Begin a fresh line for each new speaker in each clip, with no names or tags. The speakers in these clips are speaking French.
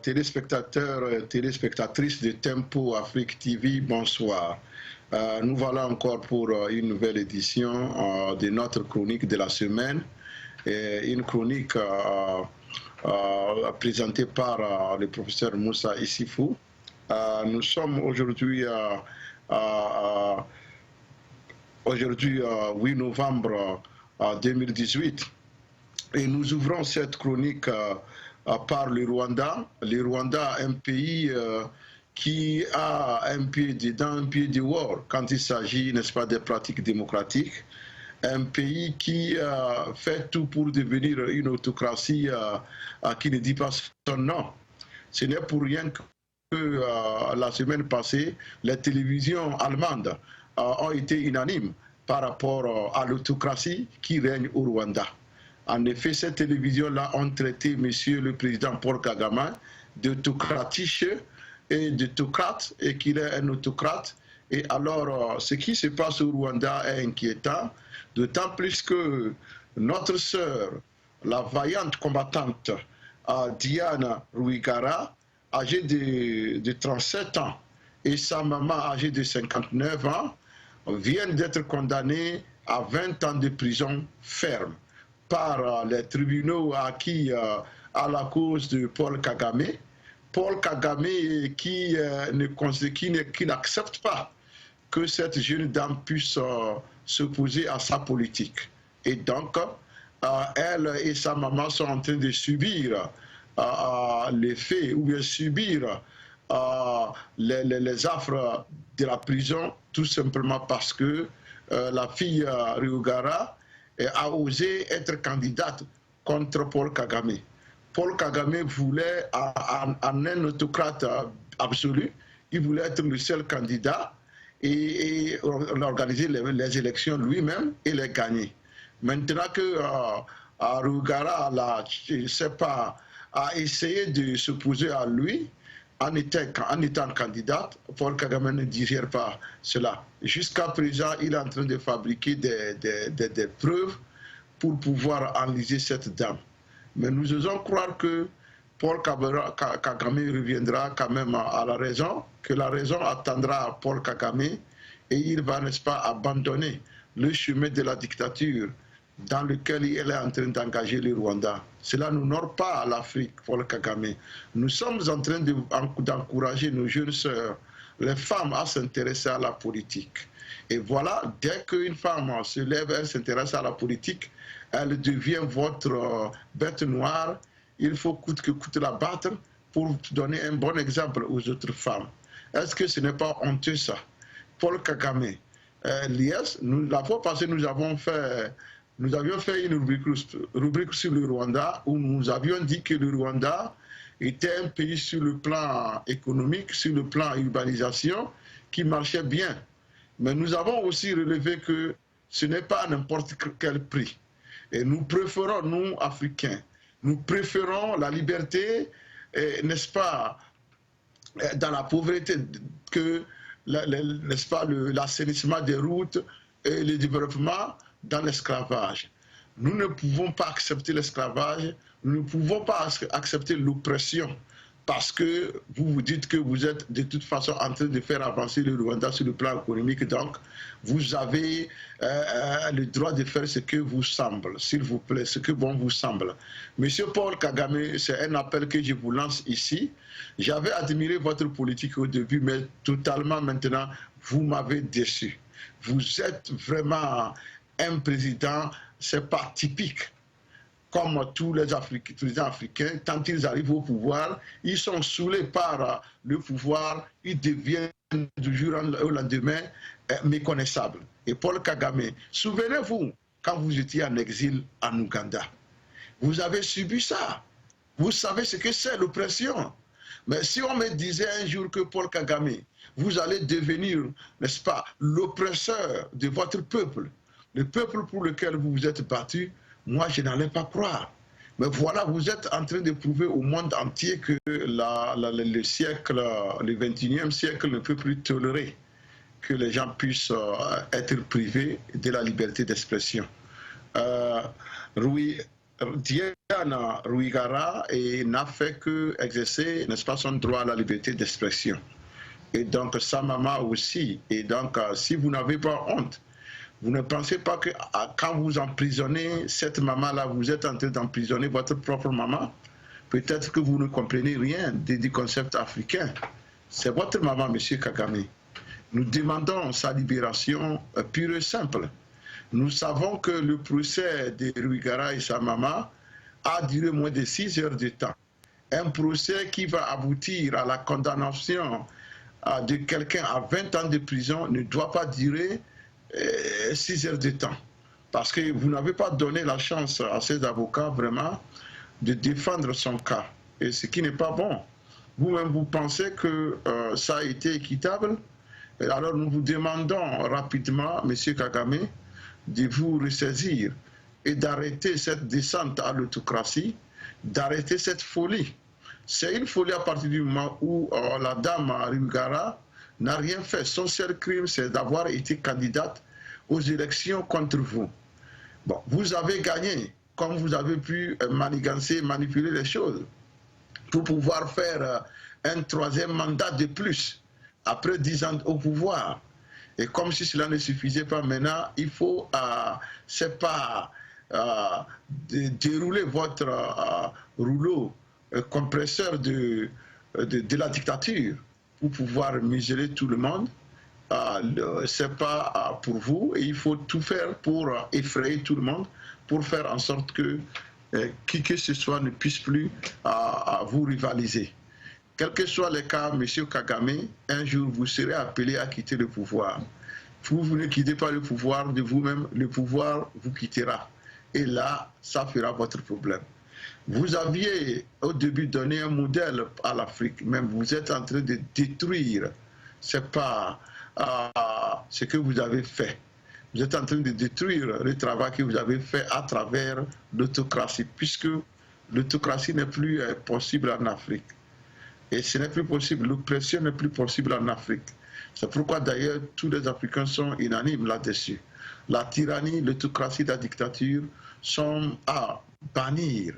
téléspectateurs et téléspectatrices de Tempo Afrique TV, bonsoir. Nous voilà encore pour une nouvelle édition de notre chronique de la semaine, une chronique présentée par le professeur Moussa Issifou. Nous sommes aujourd'hui 8 novembre 2018 et nous ouvrons cette chronique par le Rwanda. Le Rwanda, un pays qui a un pied dedans, un pied dehors quand il s'agit, n'est-ce pas, des pratiques démocratiques. Un pays qui fait tout pour devenir une autocratie qui ne dit pas son nom. Ce n'est pour rien que la semaine passée, les télévisions allemandes ont été unanimes par rapport à l'autocratie qui règne au Rwanda. En effet, ces télévisions-là ont traité M. le président Paul Kagame d'autocratique et d'autocrate, et qu'il est un autocrate. Et alors, ce qui se passe au Rwanda est inquiétant, d'autant plus que notre sœur, la vaillante combattante Diana Rwigara, âgée de 37 ans, et sa maman âgée de 59 ans, viennent d'être condamnées à 20 ans de prison ferme par les tribunaux acquis à la cause de Paul Kagame. Paul Kagame qui n'accepte pas que cette jeune dame puisse s'opposer à sa politique. Et donc, elle et sa maman sont en train de subir les faits ou bien subir les affres de la prison, tout simplement parce que la fille Rwigara a osé être candidate contre Paul Kagame. Paul Kagame voulait, en un autocrate absolu, il voulait être le seul candidat et organiser les élections lui-même et les gagner. Maintenant que Rwigara a essayé de s'opposer à lui, en étant candidate, Paul Kagame ne digère pas cela. Jusqu'à présent, il est en train de fabriquer des preuves pour pouvoir enliser cette dame. Mais nous osons croire que Paul Kagame reviendra quand même à la raison, que la raison attendra Paul Kagame et il va, n'est-ce pas, abandonner le chemin de la dictature dans lequel il est en train d'engager le Rwanda. Cela n'honore pas l'Afrique, Paul Kagame. Nous sommes en train d'encourager nos jeunes sœurs, les femmes, à s'intéresser à la politique. Et voilà, dès qu'une femme se lève, elle s'intéresse à la politique, elle devient votre bête noire. Il faut coûte que coûte la battre pour donner un bon exemple aux autres femmes. Est-ce que ce n'est pas honteux ça? Paul Kagame, l'IS, la fois passée, nous avions fait une rubrique sur le Rwanda où nous avions dit que le Rwanda était un pays sur le plan économique, sur le plan urbanisation, qui marchait bien. Mais nous avons aussi relevé que ce n'est pas à n'importe quel prix. Et nous préférons, nous, Africains, nous préférons la liberté, n'est-ce pas, dans la pauvreté, que, n'est-ce pas, l'assainissement des routes et le développement dans l'esclavage. Nous ne pouvons pas accepter l'esclavage, nous ne pouvons pas accepter l'oppression, parce que vous vous dites que vous êtes de toute façon en train de faire avancer le Rwanda sur le plan économique, donc vous avez le droit de faire ce que vous semble, s'il vous plaît, ce que bon vous semble. Monsieur Paul Kagame, c'est un appel que je vous lance ici. J'avais admiré votre politique au début, mais totalement maintenant, vous m'avez déçu. Vous êtes vraiment un président, c'est pas typique. Comme tous les Africains, quand ils arrivent au pouvoir, ils sont saoulés par le pouvoir, ils deviennent du jour au lendemain méconnaissables. Et Paul Kagame, souvenez-vous, quand vous étiez en exil en Ouganda, vous avez subi ça. Vous savez ce que c'est l'oppression. Mais si on me disait un jour que Paul Kagame, vous allez devenir, n'est-ce pas, l'oppresseur de votre peuple, le peuple pour lequel vous vous êtes battu, moi je n'allais pas croire. Mais voilà, vous êtes en train de prouver au monde entier que le siècle, le 21e siècle ne peut plus tolérer que les gens puissent être privés de la liberté d'expression. Diana Rwigara n'a fait que exercer, n'est-ce pas, son droit à la liberté d'expression. Et donc sa maman aussi. Et donc si vous n'avez pas honte, vous ne pensez pas que quand vous emprisonnez cette maman-là, vous êtes en train d'emprisonner votre propre maman? Peut-être que vous ne comprenez rien du concept africain. C'est votre maman, M. Kagame. Nous demandons sa libération pure et simple. Nous savons que le procès de Rwigara et sa maman a duré moins de 6 heures de temps. Un procès qui va aboutir à la condamnation de quelqu'un à 20 ans de prison ne doit pas durer 6 heures de temps. Parce que vous n'avez pas donné la chance à ces avocats vraiment de défendre son cas. Et ce qui n'est pas bon. Vous-même, vous pensez que ça a été équitable? Et alors nous vous demandons rapidement, M. Kagame, de vous ressaisir et d'arrêter cette descente à l'autocratie, d'arrêter cette folie. C'est une folie à partir du moment où la dame Rwigara n'a rien fait. Son seul crime, c'est d'avoir été candidate aux élections contre vous. Bon, vous avez gagné, comme vous avez pu manigancer, manipuler les choses, pour pouvoir faire un troisième mandat de plus, après 10 ans au pouvoir. Et comme si cela ne suffisait pas maintenant, il faut, c'est pas dérouler votre rouleau compresseur de la dictature pour pouvoir museler tout le monde. C'est pas pour vous et il faut tout faire pour effrayer tout le monde, pour faire en sorte que qui que ce soit ne puisse plus vous rivaliser. Quel que soit le cas, M. Kagame, un jour vous serez appelé à quitter le pouvoir. Vous ne quittez pas le pouvoir de vous-même, le pouvoir vous quittera. Et là, ça fera votre problème. Vous aviez au début donné un modèle à l'Afrique, même vous êtes en train de détruire. Ce n'est pas ce que vous avez fait. Vous êtes en train de détruire le travail que vous avez fait à travers l'autocratie, puisque l'autocratie n'est plus possible en Afrique. Et ce n'est plus possible, l'oppression n'est plus possible en Afrique. C'est pourquoi d'ailleurs tous les Africains sont unanimes là-dessus. La tyrannie, l'autocratie, la dictature sont à bannir,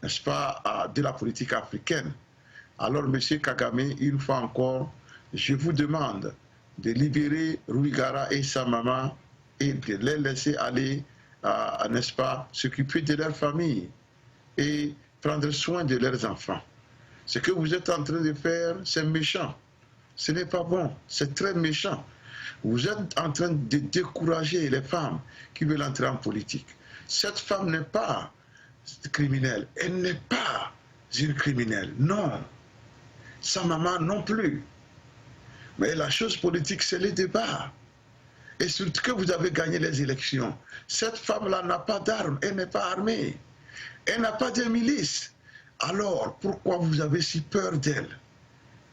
n'est-ce pas, de la politique africaine. Alors, M. Kagame, une fois encore, je vous demande de libérer Rwigara et sa maman et de les laisser aller, n'est-ce pas, s'occuper de leur famille et prendre soin de leurs enfants. Ce que vous êtes en train de faire, c'est méchant. Ce n'est pas bon, c'est très méchant. Vous êtes en train de décourager les femmes qui veulent entrer en politique. Cette femme n'est pas criminelle, elle n'est pas une criminelle, non. Sa maman non plus. Mais la chose politique, c'est le débat. Et surtout que vous avez gagné les élections. Cette femme-là n'a pas d'armes, elle n'est pas armée. Elle n'a pas de milice. Alors, pourquoi vous avez si peur d'elle?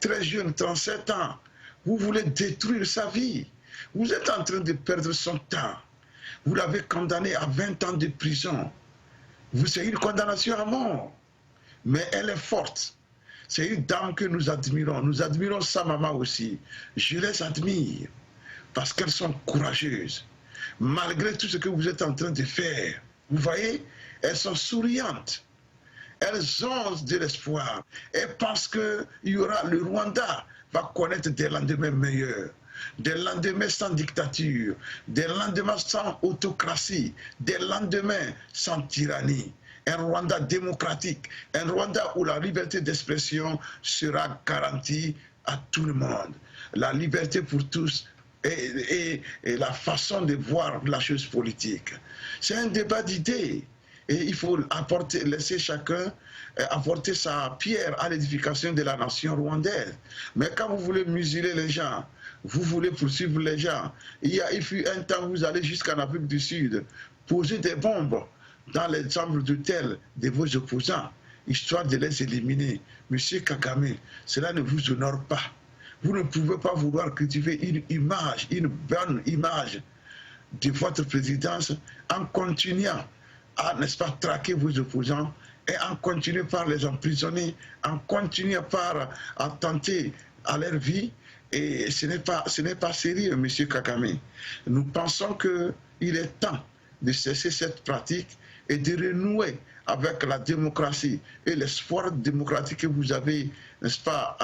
Très jeune, 37 ans, vous voulez détruire sa vie. Vous êtes en train de perdre son temps. Vous l'avez condamnée à 20 ans de prison. C'est une condamnation à mort. Mais elle est forte. C'est une dame que nous admirons. Nous admirons sa maman aussi. Je les admire parce qu'elles sont courageuses. Malgré tout ce que vous êtes en train de faire, vous voyez, elles sont souriantes. Elles ont de l'espoir. Elles pensent que le Rwanda va connaître des lendemains meilleurs, des lendemains sans dictature, des lendemains sans autocratie, des lendemains sans tyrannie. Un Rwanda démocratique, un Rwanda où la liberté d'expression sera garantie à tout le monde. La liberté pour tous et la façon de voir la chose politique. C'est un débat d'idées. Et il faut laisser chacun apporter sa pierre à l'édification de la nation rwandaise. Mais quand vous voulez museler les gens, vous voulez poursuivre les gens, il fut un temps où vous allez jusqu'en Afrique du Sud, poser des bombes dans les chambres d'hôtel de vos opposants, histoire de les éliminer. Monsieur Kagame, cela ne vous honore pas. Vous ne pouvez pas vouloir cultiver une image, une bonne image de votre présidence en continuant à, n'est-ce pas, traquer vos opposants et en continuant par les emprisonner, en continuant par attenter à leur vie. Et ce n'est pas sérieux, M. Kagame. Nous pensons qu'il est temps de cesser cette pratique et de renouer avec la démocratie et l'espoir démocratique que vous avez, n'est-ce pas,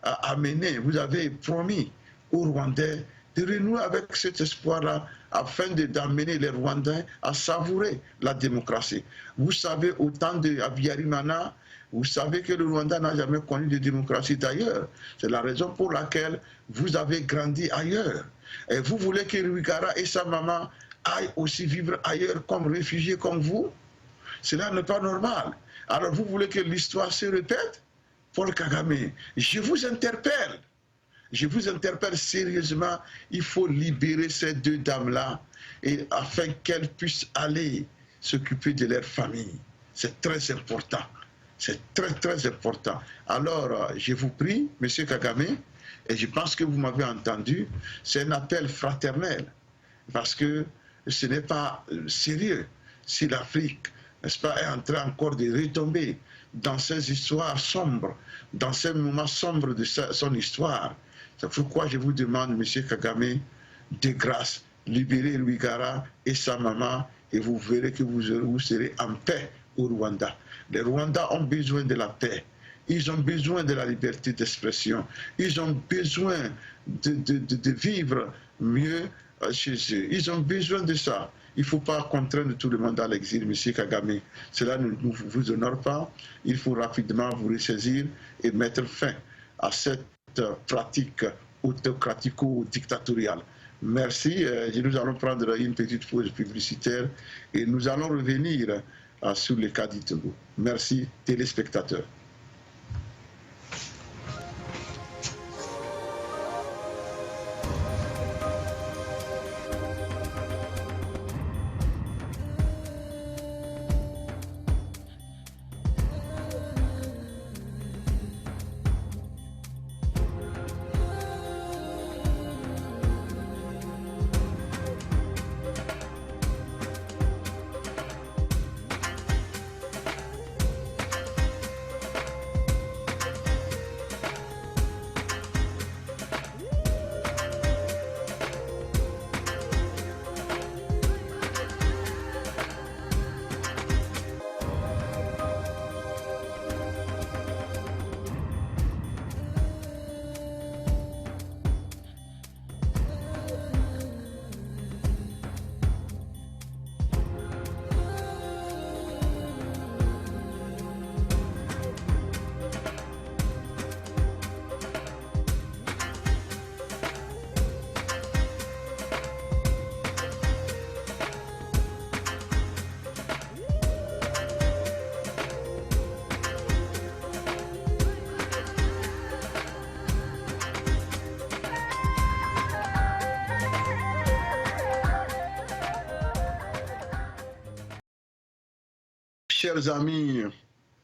amené, vous avez promis aux Rwandais de renouer avec cet espoir-là afin d'amener les Rwandais à savourer la démocratie. Vous savez, au temps de Habyarimana, vous savez que le Rwanda n'a jamais connu de démocratie d'ailleurs. C'est la raison pour laquelle vous avez grandi ailleurs. Et vous voulez que Rwigara et sa maman aillent aussi vivre ailleurs comme réfugiés comme vous? Cela n'est pas normal. Alors vous voulez que l'histoire se répète? Paul Kagame, je vous interpelle. Je vous interpelle sérieusement. Il faut libérer ces deux dames-là afin qu'elles puissent aller s'occuper de leur famille. C'est très important. C'est très, très important. Alors, je vous prie, M. Kagame, et je pense que vous m'avez entendu, c'est un appel fraternel, parce que ce n'est pas sérieux si l'Afrique, n'est-ce pas, est en train encore de retomber dans ces histoires sombres, dans ces moments sombres de son histoire. C'est pourquoi je vous demande, M. Kagame, de grâce, libérez Rwigara et sa maman, et vous verrez que vous serez en paix au Rwanda. Les Rwandais ont besoin de la paix. Ils ont besoin de la liberté d'expression. Ils ont besoin de vivre mieux chez eux. Ils ont besoin de ça. Il ne faut pas contraindre tout le monde à l'exil, M. Kagame. Cela ne vous honore pas. Il faut rapidement vous ressaisir et mettre fin à cette pratique autocratico-dictatoriale. Merci. Nous allons prendre une petite pause publicitaire et nous allons revenir sur le cas du Togo. Merci, téléspectateurs.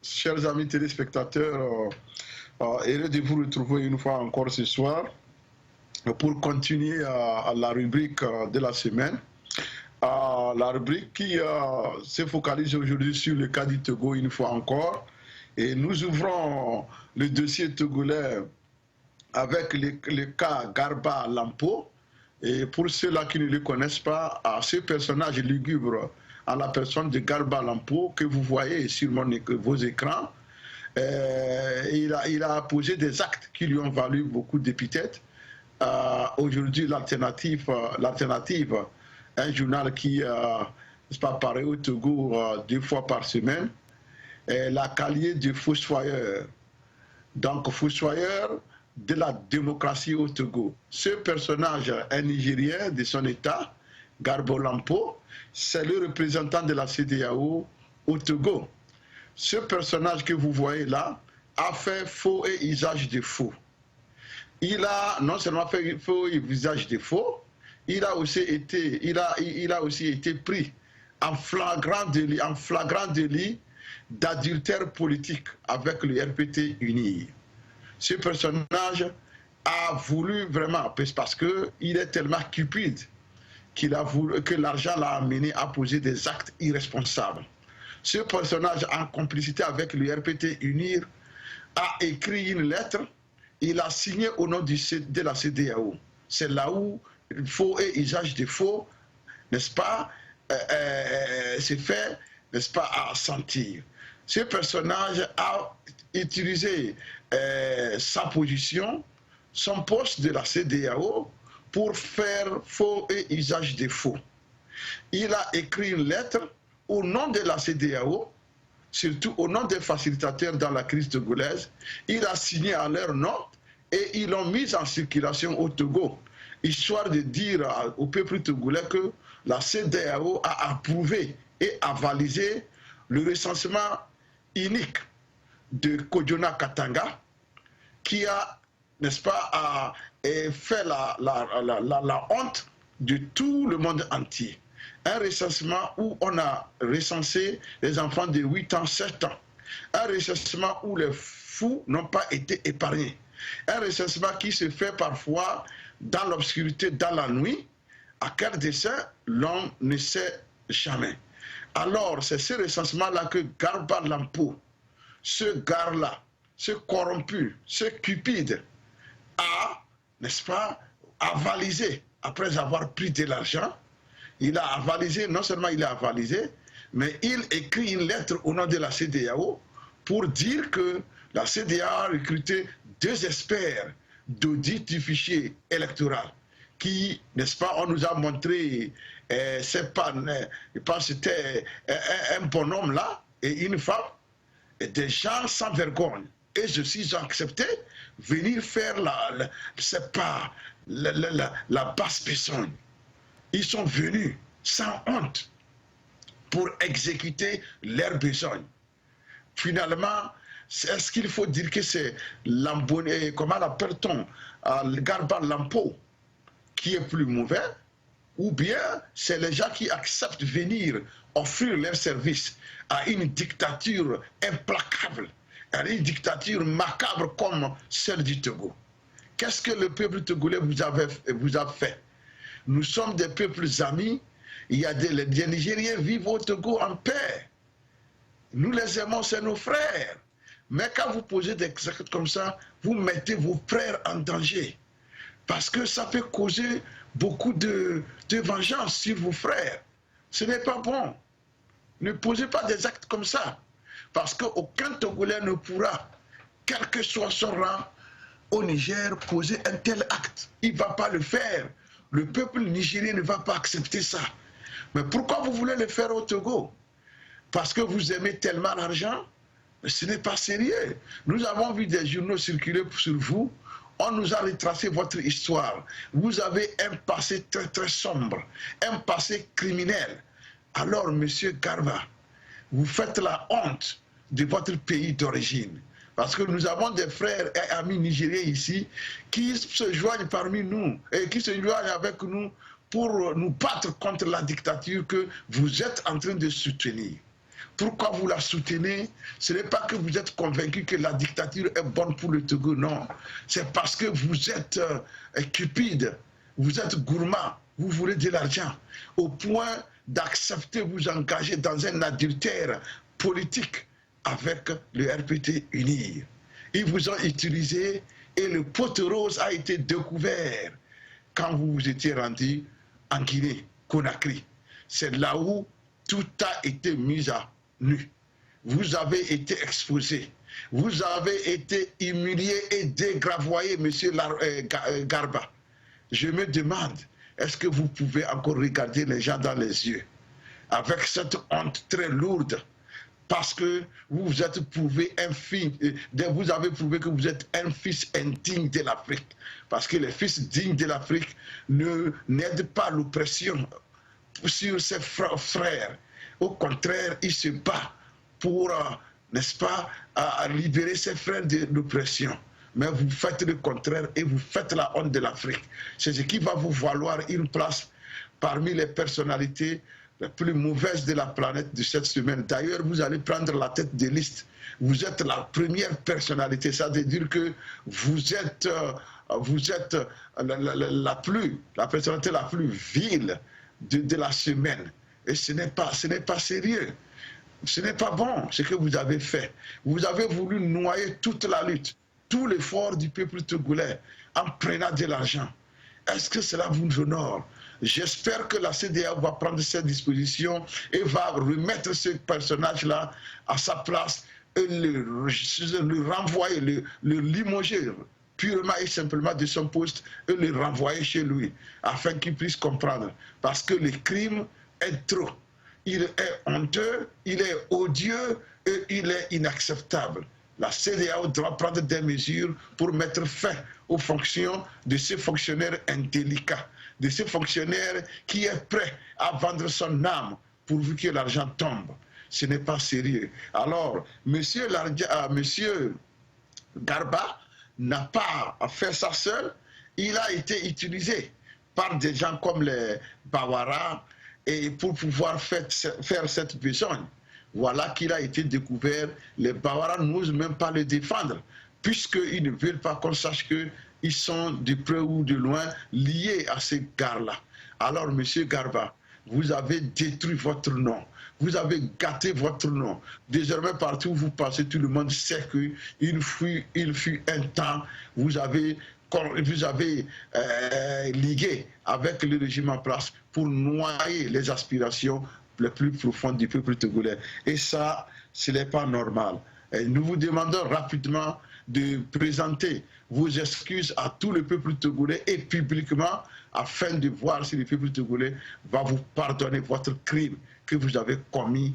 Chers amis téléspectateurs, heureux de vous retrouver une fois encore ce soir pour continuer à la rubrique de la semaine. La rubrique qui se focalise aujourd'hui sur le cas du Togo une fois encore. Et nous ouvrons le dossier togolais avec le cas Garba Lampo. Et pour ceux-là qui ne le connaissent pas, ce personnage lugubre à la personne de Garba Lampo que vous voyez sur vos écrans, il a posé des actes qui lui ont valu beaucoup d'épithètes. Aujourd'hui, l'alternative, un journal qui paraît au Togo 2 fois par semaine, l'a qualifié de fossoyeur. Donc, fossoyeur de la démocratie au Togo. Ce personnage est nigérien de son État, Garba Lampo, c'est le représentant de la CEDEAO au Togo. Ce personnage que vous voyez là a fait faux et usage de faux. Il a non seulement fait faux et usage de faux, il a aussi été pris en flagrant délit d'adultère politique avec le RPT UNIR. Ce personnage a voulu vraiment, parce qu'il est tellement cupide, qu'il a voulu, que l'argent l'a amené à poser des actes irresponsables. Ce personnage, en complicité avec le RPT UNIR, a écrit une lettre, il a signé au nom de la CEDEAO. C'est là où faux et usage de faux, n'est-ce pas, c'est fait n'est-ce pas, à sentir. Ce personnage a utilisé sa position, son poste de la CEDEAO pour faire faux et usage des faux. Il a écrit une lettre au nom de la CEDEAO, surtout au nom des facilitateurs dans la crise togolaise. Il a signé à leur nom et ils l'ont mise en circulation au Togo, histoire de dire au peuple togolais que la CEDEAO a approuvé et avalisé le recensement unique de Kodjona Katanga, qui a, n'est-ce pas, fait la honte de tout le monde entier. Un recensement où on a recensé les enfants de 8 ans, 7 ans. Un recensement où les fous n'ont pas été épargnés. Un recensement qui se fait parfois dans l'obscurité, dans la nuit, à quel dessein l'on ne sait jamais. Alors, c'est ce recensement-là que Garba Lampo, ce gars-là, ce corrompu, ce cupide, a, n'est-ce pas, avalisé, après avoir pris de l'argent. Il a avalisé, non seulement il a avalisé, mais il écrit une lettre au nom de la CEDEAO pour dire que la CEDEAO a recruté 2 experts d'audit du fichier électoral qui, n'est-ce pas, on nous a montré, c'est pas, je pense que c'était un bonhomme là et une femme, et des gens sans vergogne. Et je suis accepté venir faire c'est pas, la basse besogne. Ils sont venus sans honte pour exécuter leurs besoins. Finalement, est-ce qu'il faut dire que c'est l'ambonné, comment l'appelle-t-on, Garba Lampo qui est plus mauvais, ou bien c'est les gens qui acceptent de venir offrir leurs services à une dictature implacable, à une dictature macabre comme celle du Togo. Qu'est-ce que le peuple togolais vous a fait? Nous sommes des peuples amis. Il y a des Nigériens vivent au Togo en paix. Nous les aimons, c'est nos frères. Mais quand vous posez des actes comme ça, vous mettez vos frères en danger. Parce que ça peut causer beaucoup de vengeance sur vos frères. Ce n'est pas bon. Ne posez pas des actes comme ça. Parce qu'aucun Togolais ne pourra, quel que soit son rang, au Niger, poser un tel acte. Il ne va pas le faire. Le peuple nigérien ne va pas accepter ça. Mais pourquoi vous voulez le faire au Togo? Parce que vous aimez tellement l'argent? Ce n'est pas sérieux. Nous avons vu des journaux circuler sur vous. On nous a retracé votre histoire. Vous avez un passé très très sombre, un passé criminel. Alors, monsieur Garba, vous faites la honte de votre pays d'origine. Parce que nous avons des frères et amis nigériens ici qui se joignent parmi nous et qui se joignent avec nous pour nous battre contre la dictature que vous êtes en train de soutenir. Pourquoi vous la soutenez? Ce n'est pas que vous êtes convaincu que la dictature est bonne pour le Togo, non. C'est parce que vous êtes cupide, vous êtes gourmand, vous voulez de l'argent, au point d'accepter vous engager dans un adultère politique avec le RPT UNIR. Ils vous ont utilisé et le pot rose a été découvert quand vous vous étiez rendu en Guinée, Conakry. C'est là où tout a été mis à nu. Vous avez été exposé. Vous avez été humilié et dégravoyé, monsieur Garba. Je me demande, est-ce que vous pouvez encore regarder les gens dans les yeux avec cette honte très lourde? Parce que vous êtes prouvé vous avez prouvé que vous êtes un fils indigne de l'Afrique. Parce que les fils dignes de l'Afrique n'aident pas l'oppression sur ses frères. Au contraire, il se bat pour, n'est-ce pas, libérer ses frères de l'oppression. Mais vous faites le contraire et vous faites la honte de l'Afrique. C'est ce qui va vous valoir une place parmi les personnalités les plus mauvaises de la planète de cette semaine. D'ailleurs, vous allez prendre la tête de liste. Vous êtes la première personnalité. Ça veut dire que vous êtes la personnalité la plus vile de la semaine. Et ce n'est pas sérieux. Ce n'est pas bon ce que vous avez fait. Vous avez voulu noyer toute la lutte, tout l'effort du peuple togolais en prenant de l'argent. Est-ce que cela vous honore? J'espère que la CEDEAO va prendre cette disposition et va remettre ce personnage-là à sa place et le renvoyer, le limoger purement et simplement de son poste et le renvoyer chez lui, afin qu'il puisse comprendre. Parce que le crime est trop. Il est honteux, il est odieux et il est inacceptable. La CEDEAO doit prendre des mesures pour mettre fin aux fonctions de ces fonctionnaires indélicats, de ces fonctionnaires qui est prêt à vendre son âme pourvu que l'argent tombe. Ce n'est pas sérieux. Alors, monsieur Garba n'a pas fait ça seul. Il a été utilisé par des gens comme les Bawara et pour pouvoir faire cette besogne. Voilà qu'il a été découvert. Les Bawara n'osent même pas le défendre, puisqu'ils ne veulent pas qu'on sache qu'ils sont de près ou de loin liés à ces gars-là. Alors, monsieur Garba, vous avez détruit votre nom. Vous avez gâté votre nom. Désormais, partout où vous passez, tout le monde sait qu'il fut un temps, vous avez ligué avec le régime en place pour noyer les aspirations les plus profondes du peuple togolais. Et ça, ce n'est pas normal. Et nous vous demandons rapidement de présenter vos excuses à tout le peuple togolais et publiquement afin de voir si le peuple togolais va vous pardonner votre crime que vous avez commis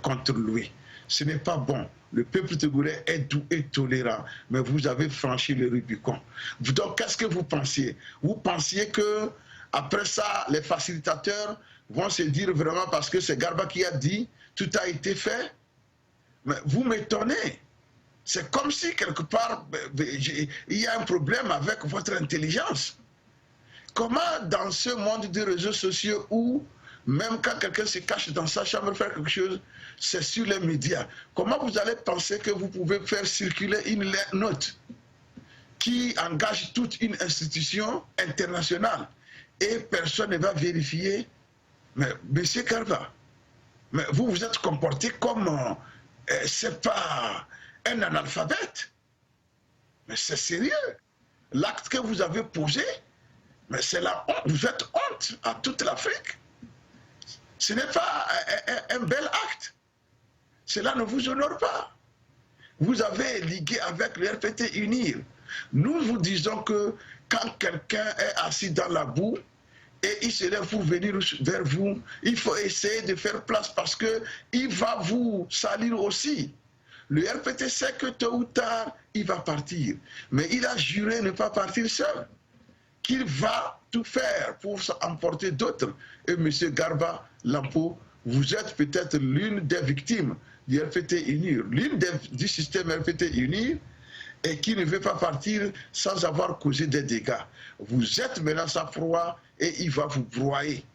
contre lui. Ce n'est pas bon. Le peuple togolais est doux et tolérant, mais vous avez franchi le Rubicon. Donc, qu'est-ce que vous pensiez? Vous pensiez que après ça, les facilitateurs vont se dire vraiment parce que c'est Garba qui a dit, tout a été fait? Mais vous m'étonnez. C'est comme si quelque part, il y a un problème avec votre intelligence. Comment dans ce monde des réseaux sociaux où même quand quelqu'un se cache dans sa chambre faire quelque chose, c'est sur les médias. Comment vous allez penser que vous pouvez faire circuler une note qui engage toute une institution internationale et personne ne va vérifier? Mais monsieur Garba, mais vous vous êtes comporté comme c'est pas un analphabète. Mais c'est sérieux. L'acte que vous avez posé, mais c'est la honte. Vous faites honte à toute l'Afrique. Ce n'est pas un bel acte. Cela ne vous honore pas. Vous avez ligué avec le RPT UNIR. Nous vous disons que quand quelqu'un est assis dans la boue et il se lève pour venir vers vous, il faut essayer de faire place parce qu'il va vous salir aussi. Le RPT sait que tôt ou tard, il va partir. Mais il a juré ne pas partir seul. Qu'il va tout faire pour emporter d'autres. Et M. Garba Lampo, vous êtes peut-être l'une des victimes du RPT UNIR, du système RPT UNIR, et qui ne veut pas partir sans avoir causé des dégâts. Vous êtes maintenant sa proie et il va vous broyer.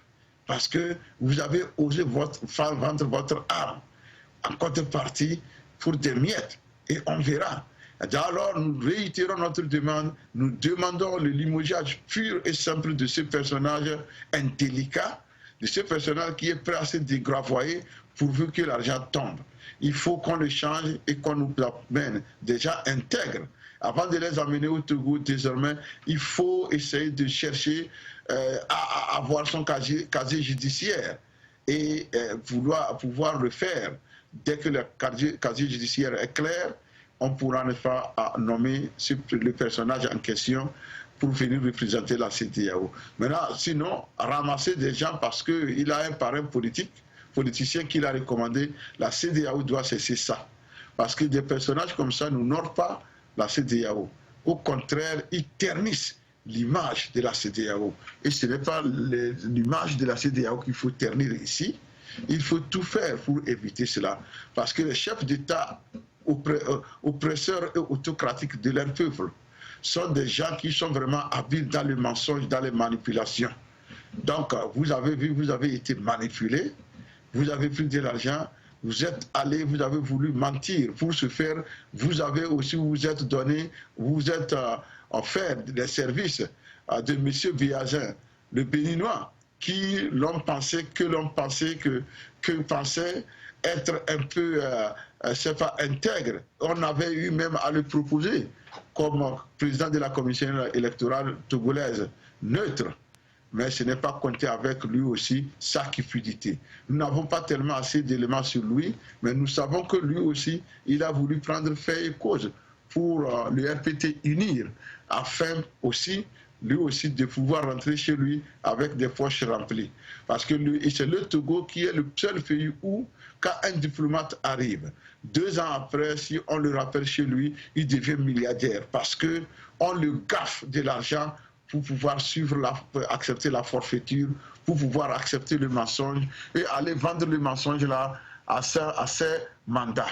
Parce que vous avez osé vendre votre arme en contrepartie pour des miettes. Et on verra. Alors nous réitérons notre demande, nous demandons le limogeage pur et simple de ce personnage indélicat, de ce personnage qui est prêt à se dégravoyer pourvu que l'argent tombe. Il faut qu'on le change et qu'on nous amène déjà intègre. Avant de les amener au Togo, désormais, il faut essayer de chercher à avoir son casier judiciaire et pouvoir le faire. Dès que le casier judiciaire est clair, on pourra ne pas nommer le personnage en question pour venir représenter la CEDEAO. Maintenant, sinon, ramasser des gens parce qu'il a un parrain politicien qui l'a recommandé, la CEDEAO doit cesser ça. Parce que des personnages comme ça n'honorent pas la CEDEAO. Au contraire, ils ternissent l'image de la CEDEAO. Et ce n'est pas l'image de la CEDEAO qu'il faut ternir ici. Il faut tout faire pour éviter cela. Parce que les chefs d'État oppresseurs et autocratiques de leur peuple sont des gens qui sont vraiment habiles dans le mensonge, dans les manipulations. Donc, vous avez vu, vous avez été manipulé, vous avez pris de l'argent, vous êtes allé, vous avez voulu mentir pour se faire, vous avez aussi, vous êtes donné, vous êtes offert des services de M. Biazin, le Béninois, qui l'on pensait être un peu, c'est pas intègre. On avait eu même à le proposer comme président de la commission électorale togolaise, neutre. mais ce n'est pas compter avec lui aussi sa cupidité. Nous n'avons pas tellement assez d'éléments sur lui, mais nous savons que lui aussi, il a voulu prendre fait et cause pour le RPT unir, afin aussi, lui aussi, de pouvoir rentrer chez lui avec des poches remplies. Parce que c'est le Togo qui est le seul pays où, quand un diplomate arrive, 2 ans après, si on le rappelle chez lui, il devient milliardaire. Parce qu'on le gaffe de l'argent pour pouvoir accepter la forfaiture, pour pouvoir accepter le mensonge et aller vendre le mensonge là à ses mandants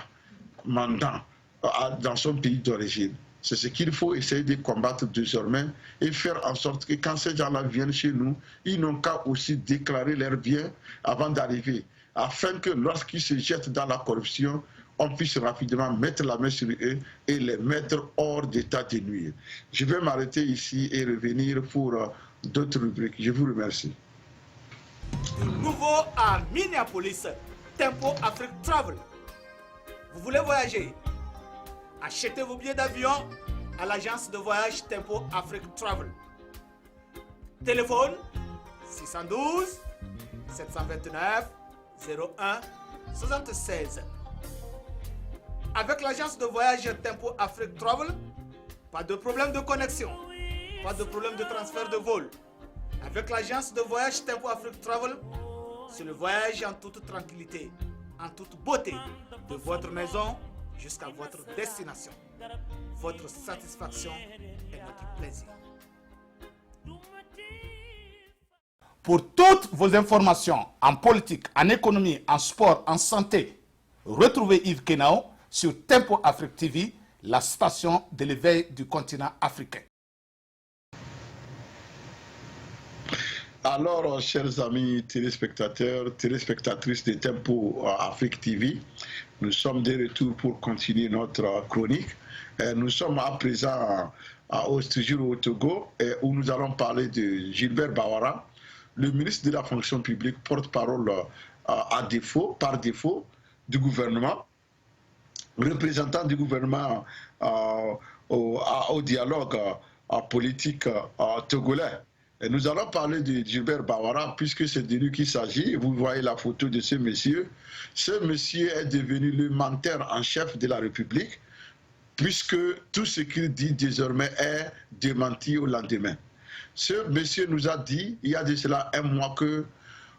dans son pays d'origine. C'est ce qu'il faut essayer de combattre désormais et faire en sorte que quand ces gens-là viennent chez nous, ils n'ont qu'à aussi déclarer leurs biens avant d'arriver, afin que lorsqu'ils se jettent dans la corruption, on puisse rapidement mettre la main sur eux et les mettre hors d'état de nuire. Je vais m'arrêter ici et revenir pour d'autres rubriques. Je vous remercie.
Nouveau à Minneapolis, Tempo Afrique Travel. Vous voulez voyager? Achetez vos billets d'avion à l'agence de voyage Tempo Afrique Travel. Téléphone 612 729 01 76. Avec l'agence de voyage Tempo Afrique Travel, pas de problème de connexion, pas de problème de transfert de vol. Avec l'agence de voyage Tempo Afrique Travel, c'est le voyage en toute tranquillité, en toute beauté, de votre maison jusqu'à votre destination. Votre satisfaction est notre plaisir. Pour toutes vos informations en politique, en économie, en sport, en santé, retrouvez Yves Kenao sur Tempo Afrique TV, la station de l'éveil du continent africain.
Alors, chers amis téléspectateurs, téléspectatrices de Tempo Afrique TV, nous sommes de retour pour continuer notre chronique. Nous sommes à présent toujours au Togo, où nous allons parler de Gilbert Bawara, le ministre de la fonction publique, porte-parole par défaut du gouvernement, représentant du gouvernement au dialogue politique togolais. Et nous allons parler de Gilbert Bawara, puisque c'est de lui qu'il s'agit. Vous voyez la photo de ce monsieur. Ce monsieur est devenu le menteur en chef de la République, puisque tout ce qu'il dit désormais est démenti au lendemain. Ce monsieur nous a dit, il y a de cela un mois, que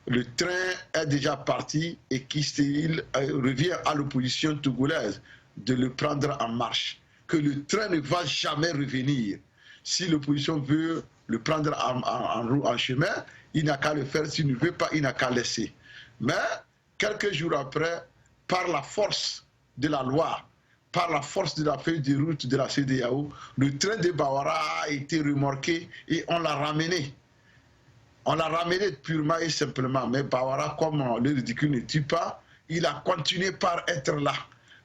le train est déjà parti et qu'il revient à l'opposition togolaise de le prendre en marche. Que le train ne va jamais revenir. Si l'opposition veut le prendre en chemin, il n'a qu'à le faire. S'il ne veut pas, il n'a qu'à laisser. Mais quelques jours après, par la force de la loi, par la force de la feuille de route de la CEDEAO, le train de Bawara a été remorqué et on l'a ramené. On l'a ramené purement et simplement. Mais Bawara, comme le ridicule ne tue pas, il a continué par être là.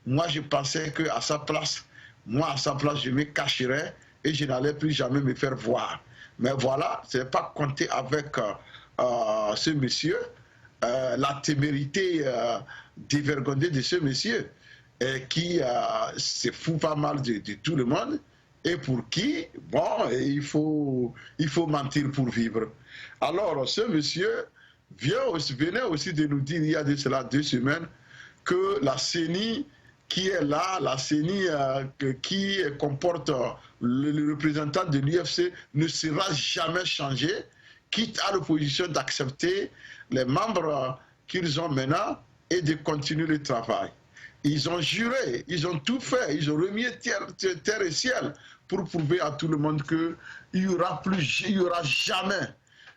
Moi, je pensais qu'à sa place, je me cacherais et je n'allais plus jamais me faire voir. Mais voilà, ce n'est pas compter avec ce monsieur, la témérité dévergondée de ce monsieur, qui se fout pas mal de tout le monde, et pour qui, bon, il faut mentir pour vivre. Alors, ce monsieur venait aussi de nous dire, il y a de cela 2 semaines, que la CENI qui est là, la CENI qui comporte le représentant de l'UFC ne sera jamais changé, quitte à l'opposition d'accepter les membres qu'ils ont maintenant et de continuer le travail. Ils ont juré, ils ont tout fait, ils ont remis terre et ciel pour prouver à tout le monde qu'il n'y aura jamais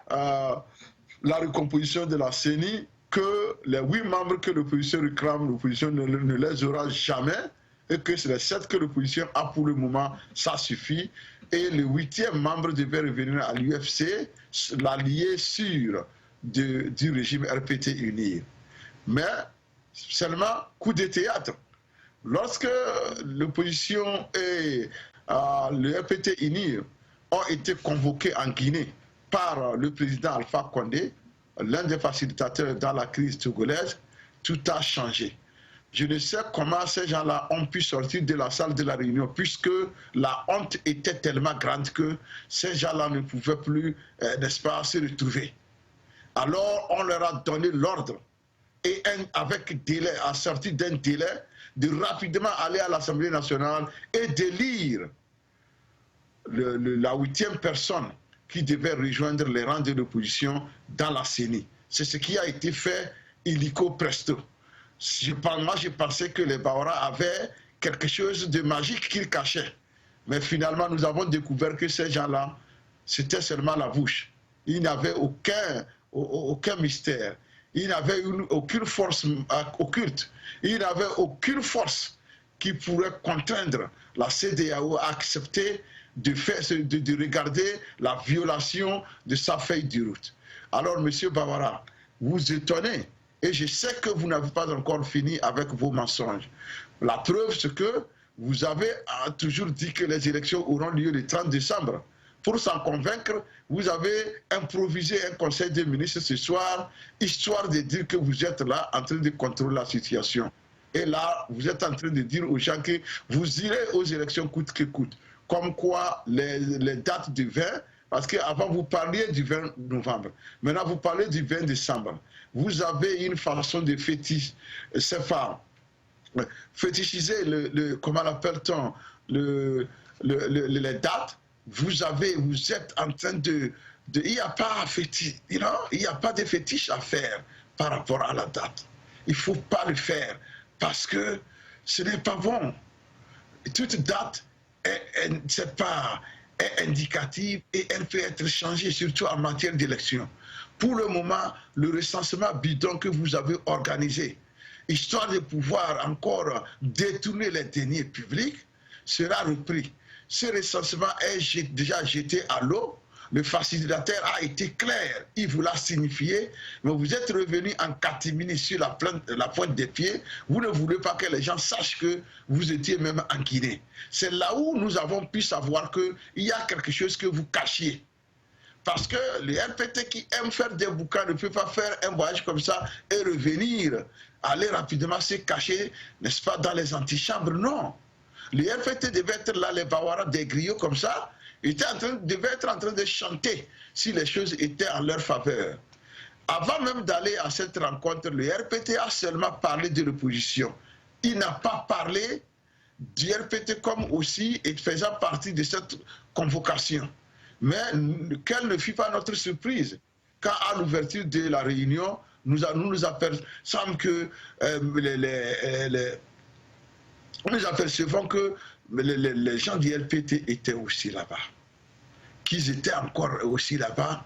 la recomposition de la CENI, que les 8 membres que l'opposition réclame, l'opposition ne les aura jamais, et que c'est les 7 que l'opposition a pour le moment, ça suffit. Et le 8e membre devait revenir à l'UFC, l'allié sûr du régime RPT uni. Mais seulement coup de théâtre. Lorsque l'opposition et le RPT uni ont été convoqués en Guinée par le président Alpha Condé, l'un des facilitateurs dans la crise togolaise, tout a changé. Je ne sais comment ces gens-là ont pu sortir de la salle de la réunion, puisque la honte était tellement grande que ces gens-là ne pouvaient plus, n'est-ce pas, se retrouver. Alors, on leur a donné l'ordre, et avec délai, à sortir d'un délai, de rapidement aller à l'Assemblée nationale et d'élire la 8e personne qui devait rejoindre les rangs de l'opposition dans la CENI. C'est ce qui a été fait illico presto. Moi, je pensais que les Bawara avaient quelque chose de magique qu'ils cachaient. Mais finalement, nous avons découvert que ces gens-là, c'était seulement la bouche. Ils n'avaient aucun mystère. Ils n'avaient aucune force occulte. Ils n'avaient aucune force qui pourrait contraindre la CEDEAO à accepter de regarder la violation de sa feuille de route. Alors, M. Bawara, vous étonnez, et je sais que vous n'avez pas encore fini avec vos mensonges. La preuve, c'est que vous avez toujours dit que les élections auront lieu le 30 décembre. Pour s'en convaincre, vous avez improvisé un conseil des ministres ce soir, histoire de dire que vous êtes là en train de contrôler la situation. Et là, vous êtes en train de dire aux gens que vous irez aux élections coûte que coûte. Comme quoi, les dates du 20, parce qu'avant vous parliez du 20 novembre, maintenant vous parlez du 20 décembre. Vous avez une façon de fétichiser, comment l'appelle-t-on, les dates. Vous êtes en train de il n'y a pas de fétiche à faire par rapport à la date. Il ne faut pas le faire parce que ce n'est pas bon. Toute date est indicative et elle peut être changée, surtout en matière d'élection. Pour le moment, le recensement bidon que vous avez organisé, histoire de pouvoir encore détourner les deniers publics, sera repris. Ce recensement est déjà jeté à l'eau. Le facilitateur a été clair, il vous l'a signifié, mais vous êtes revenu en catimini sur la pointe des pieds. Vous ne voulez pas que les gens sachent que vous étiez même en Guinée. C'est là où nous avons pu savoir qu'il y a quelque chose que vous cachiez. Parce que le RPT qui aime faire des bouquins ne peut pas faire un voyage comme ça et revenir, aller rapidement se cacher, n'est-ce pas, dans les antichambres. Non. Le RPT devait être là, les Bawara, des griots comme ça, devait être en train de chanter si les choses étaient en leur faveur. Avant même d'aller à cette rencontre, le RPT a seulement parlé de l'opposition. Il n'a pas parlé du RPT comme aussi et faisant partie de cette convocation. Mais quelle ne fut pas notre surprise quand à l'ouverture de la réunion, nous apercevons que nous apercevons que les gens du RPT étaient aussi là-bas. Qu'ils étaient encore aussi là-bas,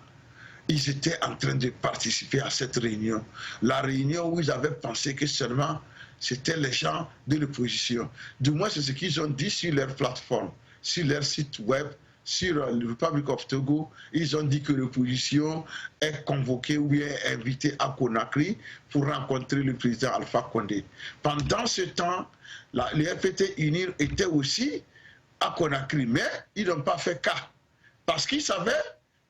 ils étaient en train de participer à cette réunion. La réunion où ils avaient pensé que seulement c'était les gens de l'opposition. Du moins, c'est ce qu'ils ont dit sur leur plateforme, sur leur site web, sur le Republic of Togo. Ils ont dit que l'opposition est convoquée ou est invitée à Conakry pour rencontrer le président Alpha Condé. Pendant ce temps, les RPT UNIR étaient aussi à Conakry, mais ils n'ont pas fait cas. Parce qu'ils savaient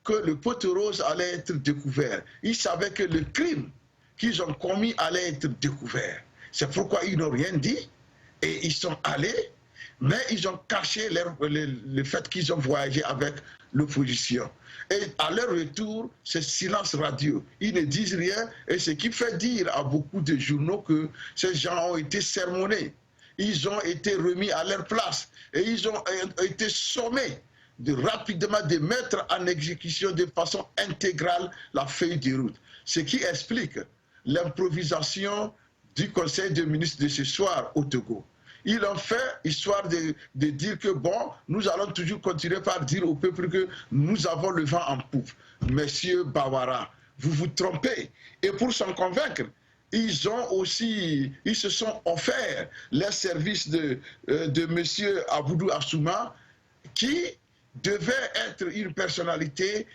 que le poteau rose allait être découvert. Ils savaient que le crime qu'ils ont commis allait être découvert. C'est pourquoi ils n'ont rien dit et ils sont allés, mais ils ont caché le fait qu'ils ont voyagé avec l'opposition. Et à leur retour, c'est silence radio. Ils ne disent rien et ce qui fait dire à beaucoup de journaux que ces gens ont été sermonnés. Ils ont été remis à leur place et ils ont été sommés rapidement de mettre en exécution de façon intégrale la feuille de route. Ce qui explique l'improvisation du Conseil des ministres de ce soir au Togo. Ils l'ont fait histoire de dire que bon, nous allons toujours continuer par dire au peuple que nous avons le vent en poupe. Monsieur Bawara, vous vous trompez. Et pour s'en convaincre, ils se sont offerts les services de monsieur Aboudou Assouma, qui devait être une personnalité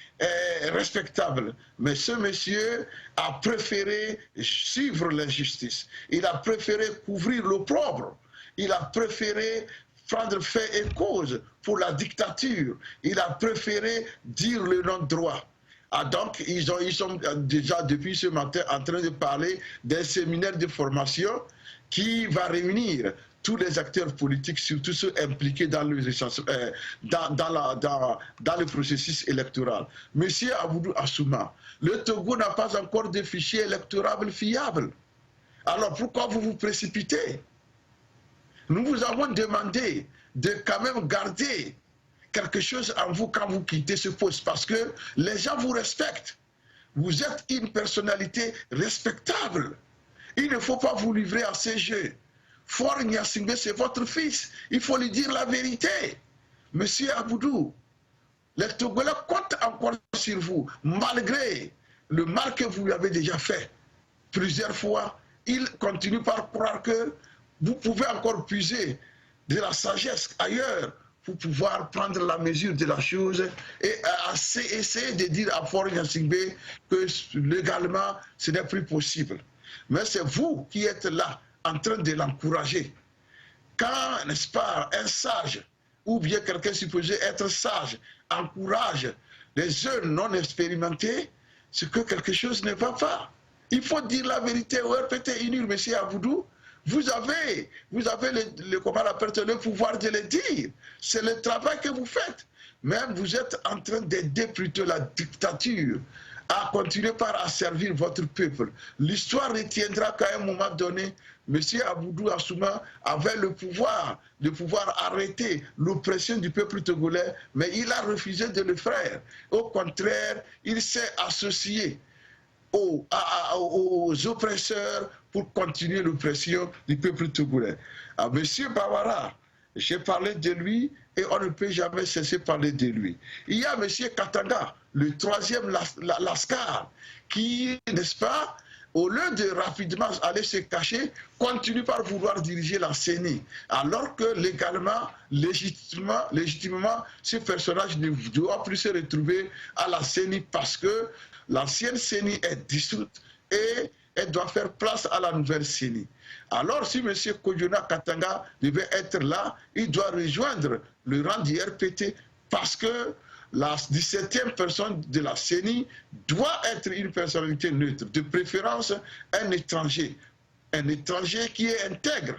respectable. Mais ce monsieur a préféré suivre l'injustice. Il a préféré couvrir l'opprobre. Il a préféré prendre fait et cause pour la dictature. Il a préféré dire le nom droit. Ah, donc, ils sont déjà depuis ce matin en train de parler d'un séminaire de formation qui va réunir tous les acteurs politiques, surtout ceux impliqués dans le processus électoral. Monsieur Aboudou Assouma, le Togo n'a pas encore de fichier électoral fiable. Alors pourquoi vous vous précipitez? Nous vous avons demandé de quand même garder quelque chose en vous quand vous quittez ce poste, parce que les gens vous respectent. Vous êtes une personnalité respectable. Il ne faut pas vous livrer à ces jeux. Faure Gnassingbé, c'est votre fils. Il faut lui dire la vérité. Monsieur Aboudou, les Togolais comptent encore sur vous, malgré le mal que vous lui avez déjà fait. Plusieurs fois, ils continuent par croire que vous pouvez encore puiser de la sagesse ailleurs pour pouvoir prendre la mesure de la chose et essayer de dire à Faure Gnassingbé que légalement, ce n'est plus possible. Mais c'est vous qui êtes là, en train de l'encourager. Quand, n'est-ce pas, un sage, ou bien quelqu'un supposé être sage, encourage les jeunes non expérimentés, c'est que quelque chose ne va pas. Il faut dire la vérité au RPT UNIR, M. Aboudou. Vous avez le pouvoir de le dire. C'est le travail que vous faites. Même vous êtes en train d'aider plutôt la dictature à continuer par asservir votre peuple. L'histoire retiendra qu'à un moment donné, M. Aboudou Assouma avait le pouvoir de pouvoir arrêter l'oppression du peuple togolais, mais il a refusé de le faire. Au contraire, il s'est associé aux oppresseurs pour continuer l'oppression du peuple togolais. M. Bawara, j'ai parlé de lui et on ne peut jamais cesser de parler de lui. Il y a M. Katanga, le troisième Lascar, qui, n'est-ce pas, au lieu de rapidement aller se cacher, continue par vouloir diriger la CENI. Alors que légalement, légitimement, ce personnage ne doit plus se retrouver à la CENI parce que l'ancienne CENI est dissoute et elle doit faire place à la nouvelle CENI. Alors si M. Koyona Katanga devait être là, il doit rejoindre le rang du RPT parce que la 17e personne de la CENI doit être une personnalité neutre, de préférence un étranger qui est intègre,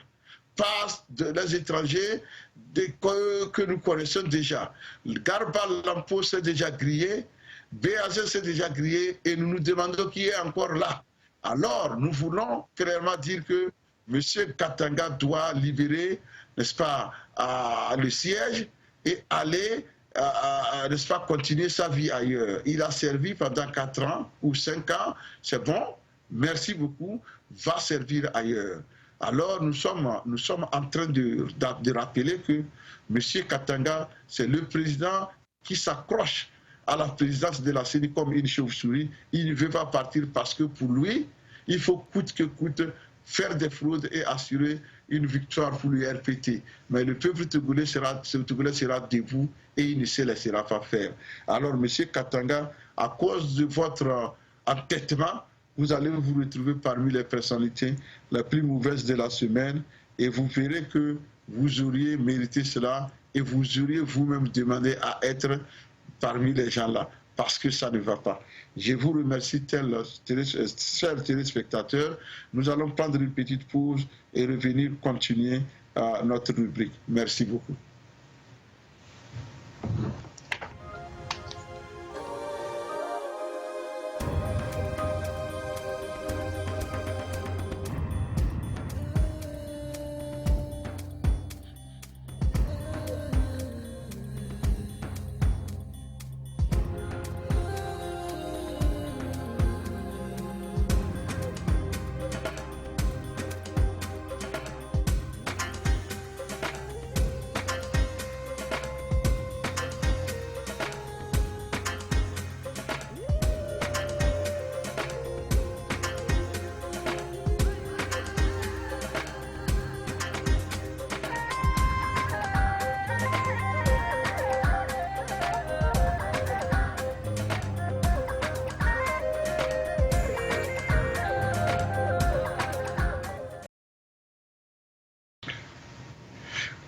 pas les étrangers que nous connaissons déjà. Garba Lampo s'est déjà grillé, Béazin s'est déjà grillé et nous nous demandons qui est encore là. Alors nous voulons clairement dire que M. Katanga doit libérer, n'est-ce pas, le siège et aller n'est-ce pas, continuer sa vie ailleurs. Il a servi pendant 4 ans ou 5 ans, c'est bon, merci beaucoup, va servir ailleurs. Alors nous sommes en train de rappeler que M. Katanga, c'est le président qui s'accroche à la présidence de la CENI comme une chauve-souris. Il ne veut pas partir parce que pour lui, il faut coûte que coûte faire des fraudes et assurer une victoire pour le RPT. Mais le peuple togolais sera debout et il ne se laissera pas faire. Alors, M. Katanga, à cause de votre entêtement, vous allez vous retrouver parmi les personnalités les plus mauvaises de la semaine et vous verrez que vous auriez mérité cela et vous auriez vous-même demandé à être parmi les gens-là, parce que ça ne va pas. Je vous remercie, chers téléspectateurs. Nous allons prendre une petite pause et revenir continuer notre rubrique. Merci beaucoup.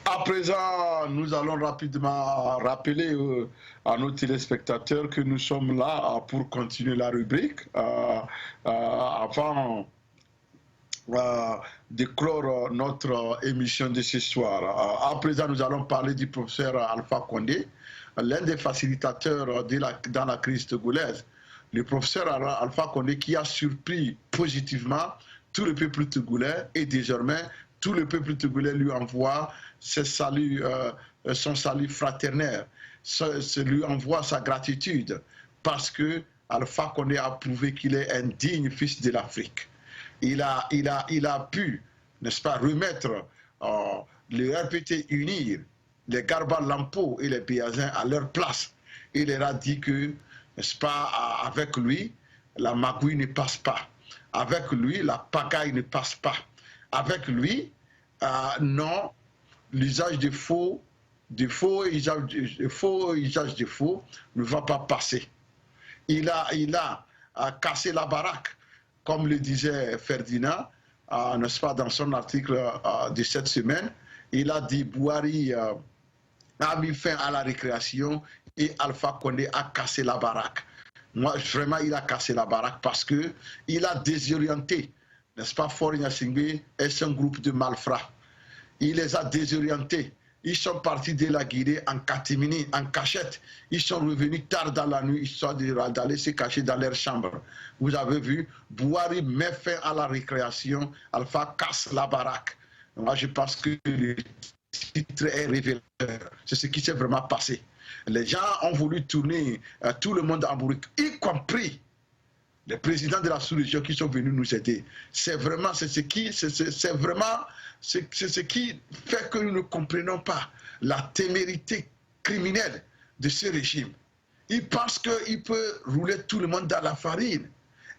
À présent, nous allons rapidement rappeler à nos téléspectateurs que nous sommes là pour continuer la rubrique. Avant de clore notre émission de ce soir. À présent, nous allons parler du professeur Alpha Condé, l'un des facilitateurs dans la crise togolaise. Le professeur Alpha Condé qui a surpris positivement tout le peuple togolais et désormais tout le peuple togolais lui envoie son salut fraternel, lui envoie sa gratitude parce que Alpha Condé a prouvé qu'il est un digne fils de l'Afrique. Il a pu, n'est-ce pas, remettre le RPT unir les Garba Lampo et les Béazins à leur place. Il leur a dit que, n'est-ce pas, avec lui, la magouille ne passe pas. Avec lui, la pagaille ne passe pas. Avec lui, non, l'usage de faux usage de faux ne va pas passer. Il a cassé la baraque, comme le disait Ferdinand, n'est-ce pas, dans son article de cette semaine. Il a dit Bouhari a mis fin à la récréation et Alpha Condé a cassé la baraque. Moi, vraiment, il a cassé la baraque parce qu'il a désorienté, n'est-ce pas, Faure Gnassingbé et son groupe de malfrats. Il les a désorientés. Ils sont partis de la Guinée en catimini, en cachette. Ils sont revenus tard dans la nuit, histoire d'aller se cacher dans leur chambre. Vous avez vu, Bouhari met fin à la récréation, Alpha casse la baraque. Moi, je pense que le titre est révélateur. C'est ce qui s'est vraiment passé. Les gens ont voulu tourner tout le monde en bourrique, y compris les présidents de la sous-région qui sont venus nous aider. C'est ce qui fait que nous ne comprenons pas la témérité criminelle de ce régime. Il pense qu'il peut rouler tout le monde dans la farine.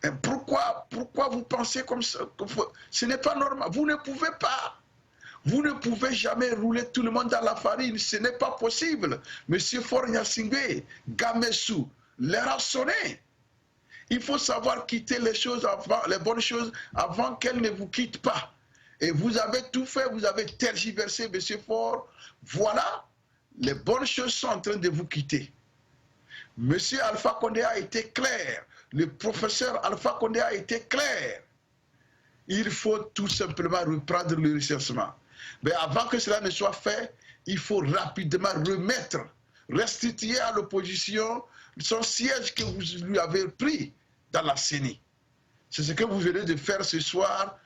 Et pourquoi vous pensez comme ça? Ce n'est pas normal. Vous ne pouvez pas. Vous ne pouvez jamais rouler tout le monde dans la farine. Ce n'est pas possible. Monsieur Faure Gnassingbé, Gamessou, leur a sonné. Il faut savoir quitter les bonnes choses avant qu'elles ne vous quittent pas. Et vous avez tout fait, vous avez tergiversé, monsieur Faure. Voilà, les bonnes choses sont en train de vous quitter. Monsieur Alpha Condé a été clair. Le professeur Alpha Condé a été clair. Il faut tout simplement reprendre le recensement. Mais avant que cela ne soit fait, il faut rapidement restituer à l'opposition son siège que vous lui avez pris dans la CENI. C'est ce que vous venez de faire ce soir.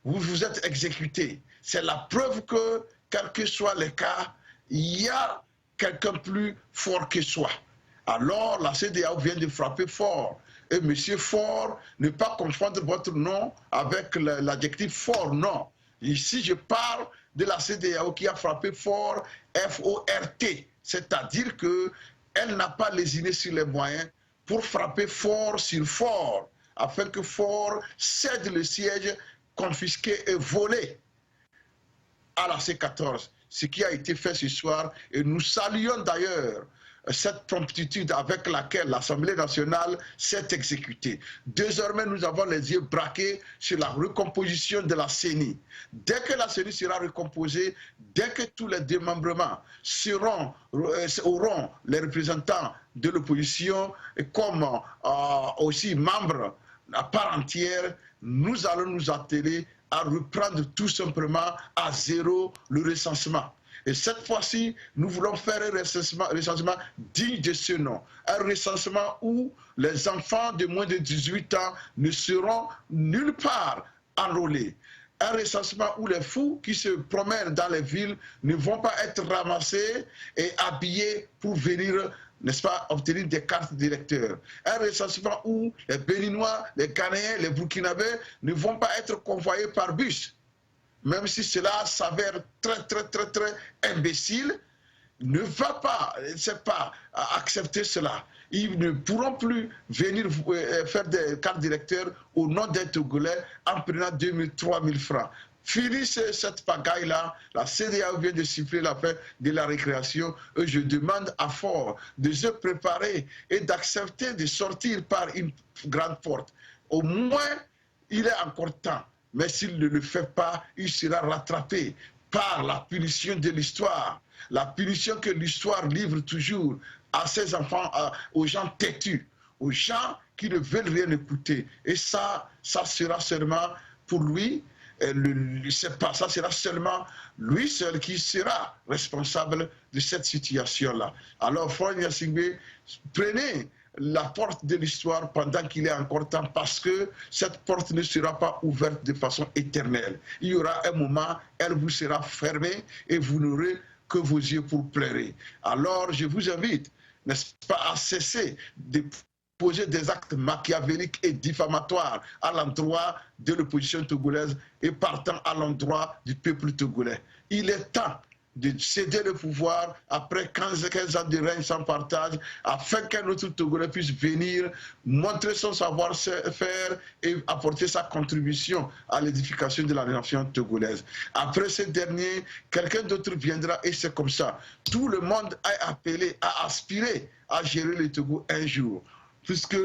Vous vous êtes exécuté. C'est la preuve que, quels que soient les cas, il y a quelqu'un plus fort que soi. Alors, la CEDEAO vient de frapper fort. Et monsieur Faure, ne pas confondre votre nom avec l'adjectif fort, non. Ici, je parle de la CEDEAO qui a frappé fort, F-O-R-T. C'est-à-dire qu'elle n'a pas lésiné sur les moyens pour frapper fort sur fort, afin que Faure cède le siège confisqué et volé à la C14. Ce qui a été fait ce soir, et nous saluons d'ailleurs cette promptitude avec laquelle l'Assemblée nationale s'est exécutée. Désormais, nous avons les yeux braqués sur la recomposition de la CENI. Dès que la CENI sera recomposée, dès que tous les démembrements auront les représentants de l'opposition comme aussi membres à part entière, nous allons nous atteler à reprendre tout simplement à zéro le recensement. Et cette fois-ci, nous voulons faire un recensement digne de ce nom. Un recensement où les enfants de moins de 18 ans ne seront nulle part enrôlés. Un recensement où les fous qui se promènent dans les villes ne vont pas être ramassés et habillés pour venir, n'est-ce pas, obtenir des cartes d'électeurs. Un recensement où les Béninois, les Ghanéens, les Burkinabés ne vont pas être convoyés par bus. Même si cela s'avère très imbécile, ne va pas accepter cela. Ils ne pourront plus venir faire des cartes d'électeurs au nom des Togolais en prenant 2 000, 3 000 francs. Fini cette pagaille-là, la CEDEAO vient de siffler la fin de la récréation et je demande à Faure de se préparer et d'accepter de sortir par une grande porte. Au moins, il est encore temps. Mais s'il ne le fait pas, il sera rattrapé par la punition de l'histoire. La punition que l'histoire livre toujours à ses enfants, aux gens têtus, aux gens qui ne veulent rien écouter. Et ça sera seulement pour lui c'est pas ça, sera seulement lui seul qui sera responsable de cette situation-là. Alors, Faure Gnassingbé, prenez la porte de l'histoire pendant qu'il est encore temps, parce que cette porte ne sera pas ouverte de façon éternelle. Il y aura un moment, elle vous sera fermée et vous n'aurez que vos yeux pour pleurer. Alors, je vous invite, n'est-ce pas, à cesser de poser des actes machiavéliques et diffamatoires à l'endroit de l'opposition togolaise et partant à l'endroit du peuple togolais. Il est temps de céder le pouvoir après 15 ans de règne sans partage, afin qu'un autre Togolais puisse venir montrer son savoir-faire et apporter sa contribution à l'édification de la nation togolaise. Après ce dernier, quelqu'un d'autre viendra et c'est comme ça. Tout le monde a appelé, a aspiré à gérer le Togo un jour, puisque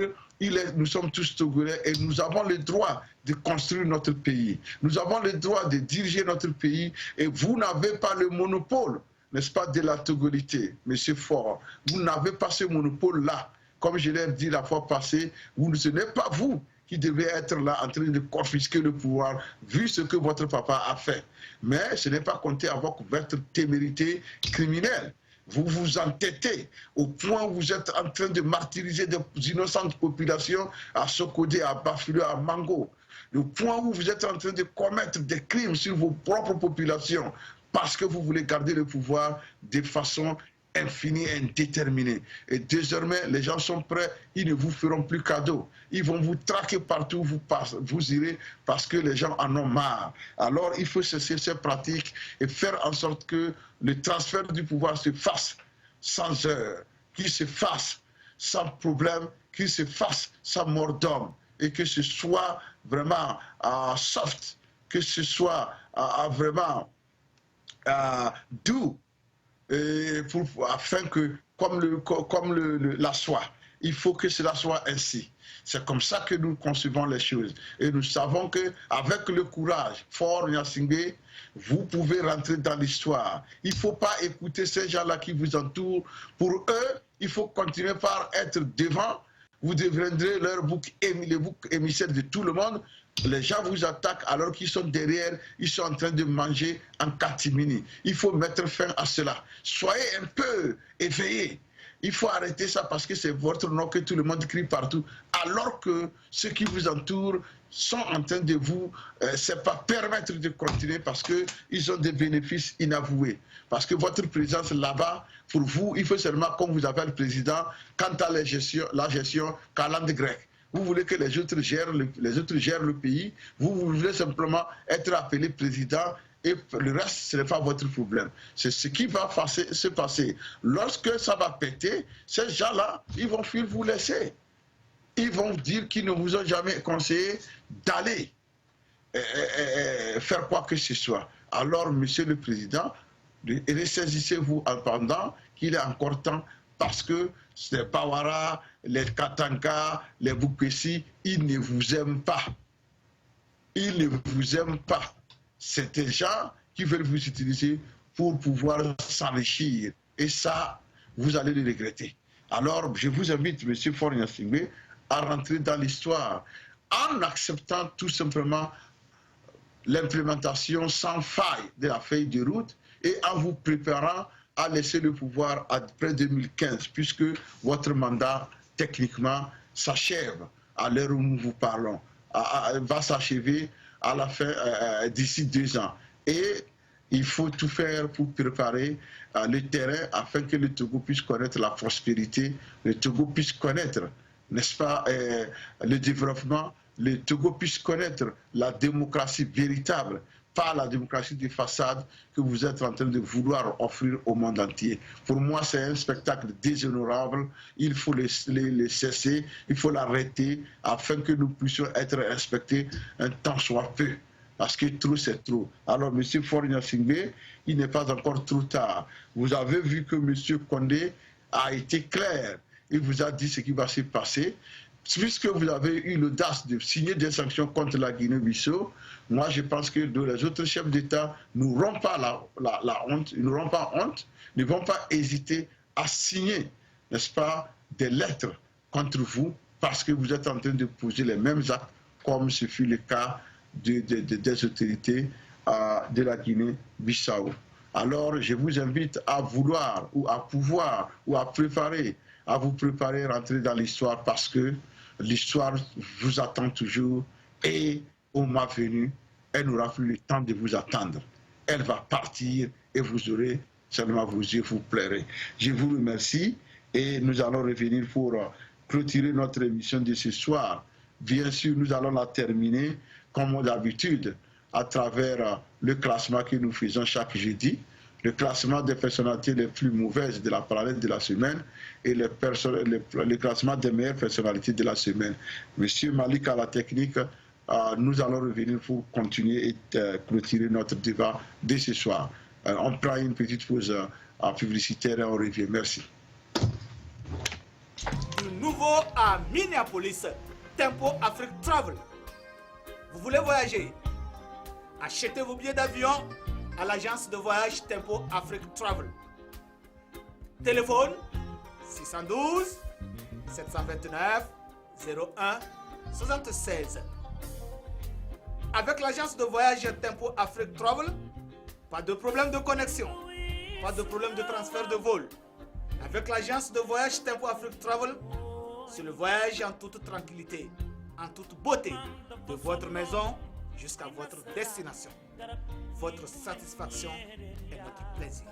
nous sommes tous Togolais et nous avons le droit de construire notre pays. Nous avons le droit de diriger notre pays et vous n'avez pas le monopole, n'est-ce pas, de la togolité, Monsieur Faure. Vous n'avez pas ce monopole-là. Comme je l'ai dit la fois passée, ce n'est pas vous qui devez être là en train de confisquer le pouvoir, vu ce que votre papa a fait. Mais ce n'est pas compter avec votre témérité criminelle. Vous vous entêtez au point où vous êtes en train de martyriser des innocentes populations à Sokodé, à Bafilo, à Mango. Le point où vous êtes en train de commettre des crimes sur vos propres populations parce que vous voulez garder le pouvoir de façon infinie et indéterminée. Et désormais, les gens sont prêts, ils ne vous feront plus cadeau. Ils vont vous traquer partout où vous irez parce que les gens en ont marre. Alors, il faut cesser ces pratiques et faire en sorte que le transfert du pouvoir se fasse sans heurts, qu'il se fasse sans problème, qu'il se fasse sans mort d'homme et que ce soit vraiment soft, que ce soit vraiment doux, afin que, comme la soie, il faut que cela soit ainsi. C'est comme ça que nous concevons les choses. Et nous savons qu'avec le courage, Faure Gnassingbé, vous pouvez rentrer dans l'histoire. Il ne faut pas écouter ces gens-là qui vous entourent. Pour eux, il faut continuer par être devant. Vous deviendrez le bouc émissaire de tout le monde. Les gens vous attaquent alors qu'ils sont derrière, ils sont en train de manger en catimini. Il faut mettre fin à cela. Soyez un peu éveillés. Il faut arrêter ça parce que c'est votre nom que tout le monde crie partout. Alors que ceux qui vous entourent sont en train de vous, c'est pas permettre de continuer parce qu'ils ont des bénéfices inavoués. Parce que votre présence là-bas, pour vous, il faut seulement qu'on vous appelle président quant à la gestion calende grecque. Vous voulez que les autres gèrent le pays, vous voulez simplement être appelé président et le reste, ce n'est pas votre problème. C'est ce qui va se passer. Lorsque ça va péter, ces gens-là, ils vont fuir vous laisser. Ils vont dire qu'ils ne vous ont jamais conseillé d'aller faire quoi que ce soit. Alors, Monsieur le Président, ressaisissez-vous en pendant qu'il est encore temps parce que les Pawara, les Katanga, les Bukesi, ils ne vous aiment pas. Ils ne vous aiment pas. C'est des gens qui veulent vous utiliser pour pouvoir s'enrichir. Et ça, vous allez le regretter. Alors, je vous invite, M. Faure Gnassingbé, à rentrer dans l'histoire en acceptant tout simplement l'implémentation sans faille de la feuille de route et en vous préparant à laisser le pouvoir après 2015, puisque votre mandat, techniquement, s'achève à l'heure où nous vous parlons, va s'achever à la fin d'ici 2 ans. Et il faut tout faire pour préparer le terrain afin que le Togo puisse connaître la prospérité, le Togo puisse connaître, n'est-ce pas, le développement, le Togo puisse connaître la démocratie véritable, pas la démocratie de façade que vous êtes en train de vouloir offrir au monde entier. Pour moi, c'est un spectacle déshonorable. Il faut le cesser, il faut l'arrêter afin que nous puissions être respectés un temps soit peu. Parce que trop, c'est trop. Alors, M. Faure Gnassingbé, il n'est pas encore trop tard. Vous avez vu que M. Condé a été clair. Il vous a dit ce qui va se passer. Puisque vous avez eu l'audace de signer des sanctions contre la Guinée-Bissau, moi je pense que les autres chefs d'État n'auront pas la honte, ils n'auront pas honte, ne vont pas hésiter à signer, n'est-ce pas, des lettres contre vous parce que vous êtes en train de poser les mêmes actes comme ce fut le cas des autorités de la Guinée-Bissau. Alors, je vous invite à vouloir ou à pouvoir ou à vous préparer à rentrer dans l'histoire parce que l'histoire vous attend toujours et au mois venu, elle n'aura plus le temps de vous attendre. Elle va partir et vous aurez seulement vos yeux, vous plairez. Je vous remercie et nous allons revenir pour clôturer notre émission de ce soir. Bien sûr, nous allons la terminer comme d'habitude à travers le classement que nous faisons chaque jeudi, le classement des personnalités les plus mauvaises de la planète de la semaine et le classement des meilleures personnalités de la semaine. Monsieur Malik à la technique, nous allons revenir pour continuer et clôturer notre débat de ce soir. On prend une petite pause publicitaire et on revient. Merci.
Du nouveau à Minneapolis, Tempo Afrique Travel. Vous voulez voyager? Achetez vos billets d'avion à l'agence de voyage Tempo Afrique Travel. Téléphone 612 729 01 76. Avec l'agence de voyage Tempo Afrique Travel, pas de problème de connexion, pas de problème de transfert de vol. Avec l'agence de voyage Tempo Afrique Travel, c'est le voyage en toute tranquillité, en toute beauté, de votre maison jusqu'à votre destination. Votre satisfaction est notre plaisir.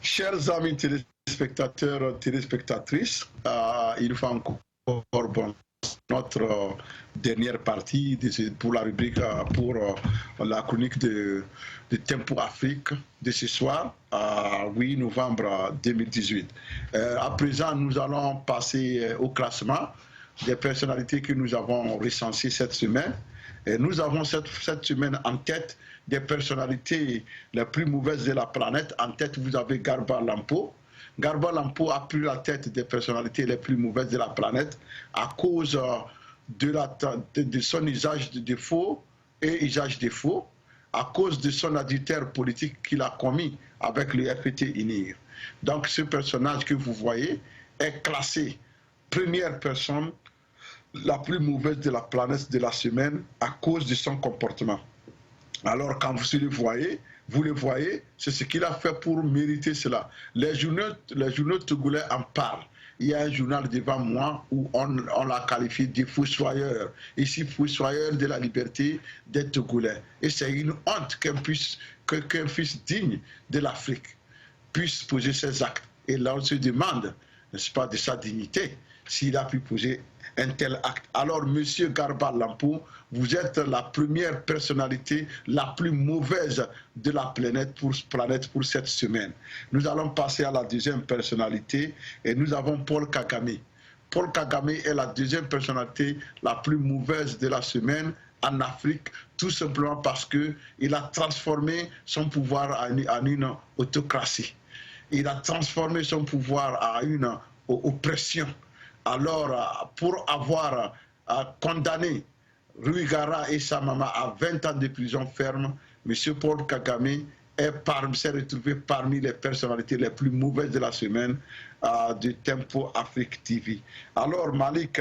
Chers amis téléspectateurs, téléspectatrices, il faut encore notre dernière partie pour la rubrique, pour la chronique de Tempo Afrique de ce soir, 8 novembre 2018. À présent, nous allons passer au classement des personnalités que nous avons recensées cette semaine. Et nous avons cette semaine en tête des personnalités les plus mauvaises de la planète. En tête, vous avez Garba Lampo. Garba Lampo a pris la tête des personnalités les plus mauvaises de la planète à cause de son usage de faux et usage de faux, à cause de son adultère politique qu'il a commis avec le FPT-UNIR. Donc ce personnage que vous voyez est classé première personne la plus mauvaise de la planète de la semaine à cause de son comportement. Alors quand vous le voyez, c'est ce qu'il a fait pour mériter cela. Les journaux togolais en parlent. Il y a un journal devant moi où on l'a qualifié de fossoyeur. Ici, fossoyeur de la liberté des Togolais. Et c'est une honte qu'un fils digne de l'Afrique puisse poser ses actes. Et là, on se demande, n'est-ce pas, de sa dignité, s'il a pu poser un tel acte. Alors, monsieur Garba Lampo, vous êtes la première personnalité la plus mauvaise de la planète pour cette semaine. Nous allons passer à la deuxième personnalité et nous avons Paul Kagame. Paul Kagame est la deuxième personnalité la plus mauvaise de la semaine en Afrique, tout simplement parce qu'il a transformé son pouvoir en une autocratie. Il a transformé son pouvoir en une oppression. Alors, pour avoir condamné Rwigara et sa maman à 20 ans de prison ferme, M. Paul Kagame s'est retrouvé parmi les personnalités les plus mauvaises de la semaine de Tempo Afrique TV. Alors, Malik,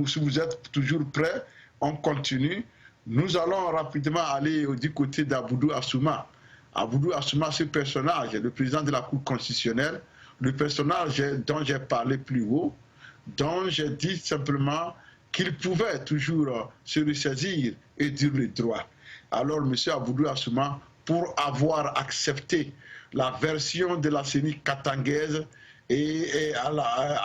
si vous êtes toujours prêts, on continue. Nous allons rapidement aller du côté d'Aboudou Assouma. Aboudou Assouma, ce personnage, le président de la Cour constitutionnelle, le personnage dont j'ai parlé plus haut, dont j'ai dit simplement qu'il pouvait toujours se ressaisir et dire le droit. Alors, M. Aboudou Assouma, pour avoir accepté la version de la CENI katangaise et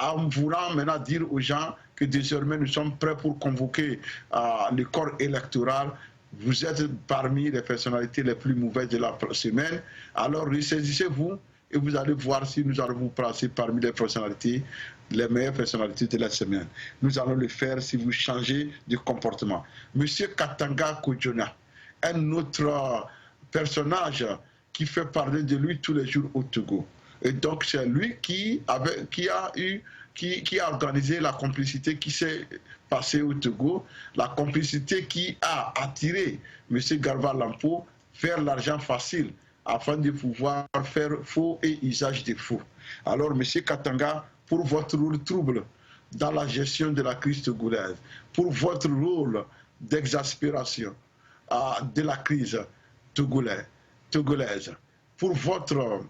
en voulant maintenant dire aux gens que désormais nous sommes prêts pour convoquer le corps électoral, vous êtes parmi les personnalités les plus mauvaises de la semaine. Alors, ressaisissez-vous et vous allez voir si nous allons vous placer parmi les personnalités, les meilleures personnalités de la semaine. Nous allons le faire si vous changez de comportement. Monsieur Katanga Kojona, un autre personnage qui fait parler de lui tous les jours au Togo. Et donc c'est lui qui a organisé la complicité qui s'est passée au Togo, la complicité qui a attiré M. Garba Lampo vers l'argent facile afin de pouvoir faire faux et usage de faux. Alors M. Katanga, pour votre rôle trouble dans la gestion de la crise togolaise, pour votre rôle d'exaspération de la crise togolaise, pour votre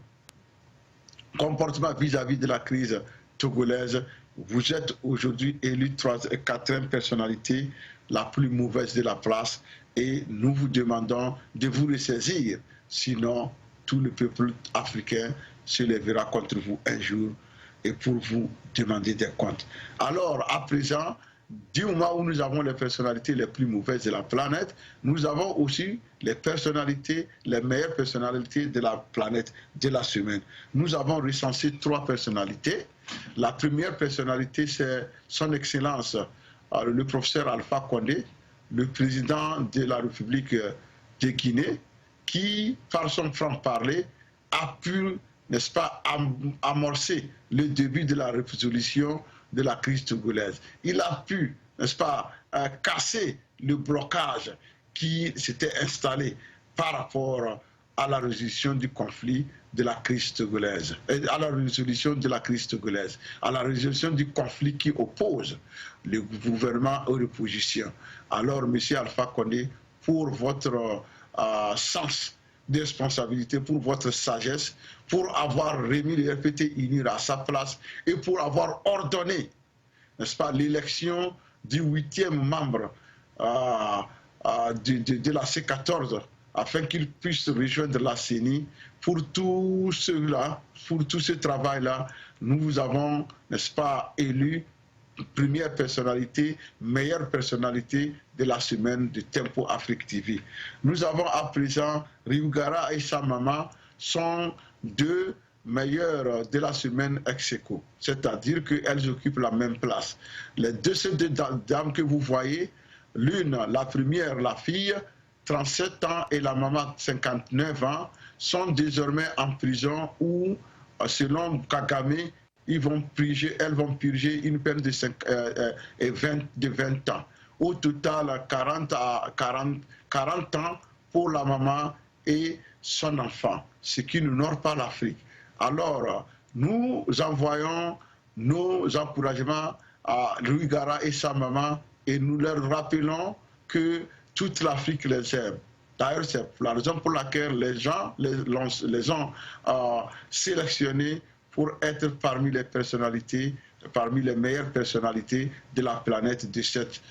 comportement vis-à-vis de la crise togolaise. Vous êtes aujourd'hui élu 4e personnalité la plus mauvaise de la place et nous vous demandons de vous ressaisir, sinon tout le peuple africain se lèvera contre vous un jour et pour vous demander des comptes. Alors, à présent, du moment où nous avons les personnalités les plus mauvaises de la planète, nous avons aussi les personnalités, les meilleures personnalités de la planète de la semaine. Nous avons recensé 3 personnalités. La première personnalité, c'est son Excellence, le professeur Alpha Condé, le président de la République de Guinée, qui, par son franc-parler, a pu, n'est-ce pas, amorcer le début de la résolution de la crise togolaise. Il a pu, n'est-ce pas, casser le blocage qui s'était installé par rapport à la résolution du conflit de la crise togolaise, à la résolution de la crise togolaise, à la résolution du conflit qui oppose le gouvernement aux oppositions. Alors, M. Alpha Condé, pour votre sens de responsabilité, pour votre sagesse, pour avoir remis le RPT UNIR à sa place et pour avoir ordonné, n'est-ce pas, l'élection du 8e membre de la C14 afin qu'il puisse rejoindre la CENI. Pour tout cela, pour tout ce travail-là, nous avons, n'est-ce pas, élu première personnalité, meilleure personnalité de la semaine de Tempo Afrique TV. Nous avons à présent Rwigara et sa maman sont 2 meilleures de la semaine ex-aequo, c'est-à-dire qu'elles occupent la même place. Les deux dames que vous voyez, l'une, la première, la fille, 37 ans, et la maman, 59 ans, sont désormais en prison où, selon Kagame, elles vont purger une peine de 20 ans. Au total, 40 ans pour la maman et son enfant, ce qui n'honore pas l'Afrique. Alors, nous envoyons nos encouragements à Rwigara et sa maman et nous leur rappelons que toute l'Afrique les aime. D'ailleurs, c'est la raison pour laquelle les gens les ont sélectionnés pour être parmi les personnalités, parmi les meilleures personnalités de la planète de cette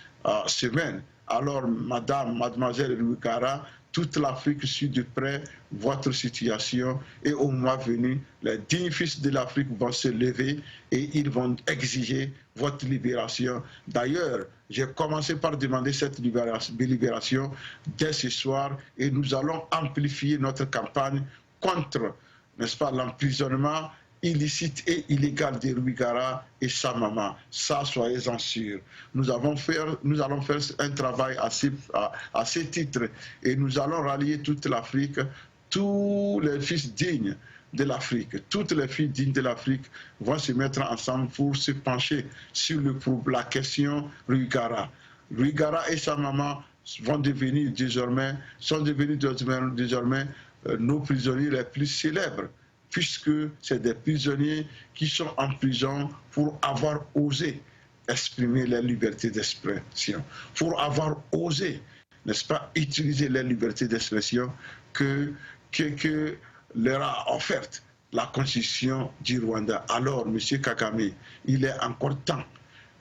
semaine. Alors, mademoiselle Rwigara, toute l'Afrique suit de près votre situation et au mois venu, les dignes fils de l'Afrique vont se lever et ils vont exiger votre libération. D'ailleurs, j'ai commencé par demander cette libération dès ce soir et nous allons amplifier notre campagne contre, n'est-ce pas, l'emprisonnement illicite et illégal de Rwigara et sa maman. Ça, soyez-en sûrs. Nous allons faire un travail à ces titres et nous allons rallier toute l'Afrique, tous les fils dignes de l'Afrique, toutes les filles dignes de l'Afrique vont se mettre ensemble pour se pencher sur la question Rwigara. Rwigara et sa maman sont devenus désormais nos prisonniers les plus célèbres, puisque c'est des prisonniers qui sont en prison pour avoir osé exprimer leur liberté d'expression, pour avoir osé, n'est-ce pas, utiliser leur liberté d'expression que leur a offerte la constitution du Rwanda. Alors, M. Kagame, il est encore temps,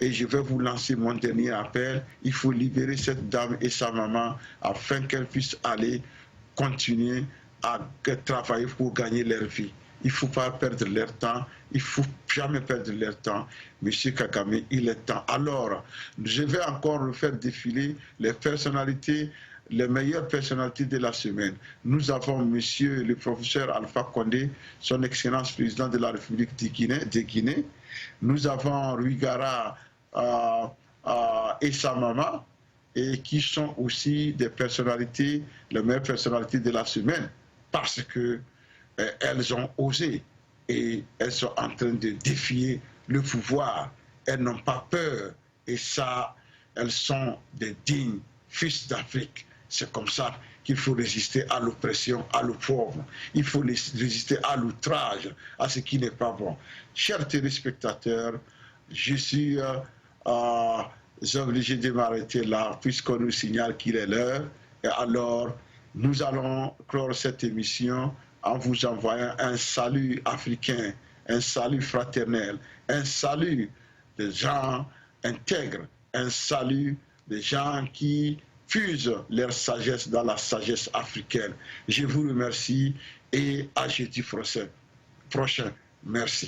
et je vais vous lancer mon dernier appel, il faut libérer cette dame et sa maman afin qu'elles puissent aller continuer à travailler pour gagner leur vie. Il ne faut pas perdre leur temps, il ne faut jamais perdre leur temps. Monsieur Kagame, il est temps. Alors, je vais encore faire défiler les personnalités, les meilleures personnalités de la semaine. Nous avons monsieur le professeur Alpha Condé, son Excellence président de la République de Guinée. Nous avons Rwigara et sa maman, et qui sont aussi des personnalités, les meilleures personnalités de la semaine, parce que elles ont osé et elles sont en train de défier le pouvoir. Elles n'ont pas peur et ça, elles sont des dignes fils d'Afrique. C'est comme ça qu'il faut résister à l'oppression, à l'opprobre. Il faut résister à l'outrage, à ce qui n'est pas bon. Chers téléspectateurs, je suis obligé de m'arrêter là, puisqu'on nous signale qu'il est l'heure. Et alors, nous allons clore cette émission en vous envoyant un salut africain, un salut fraternel, un salut des gens intègres, un salut des gens qui fusent leur sagesse dans la sagesse africaine. Je vous remercie et à jeudi prochain. Merci.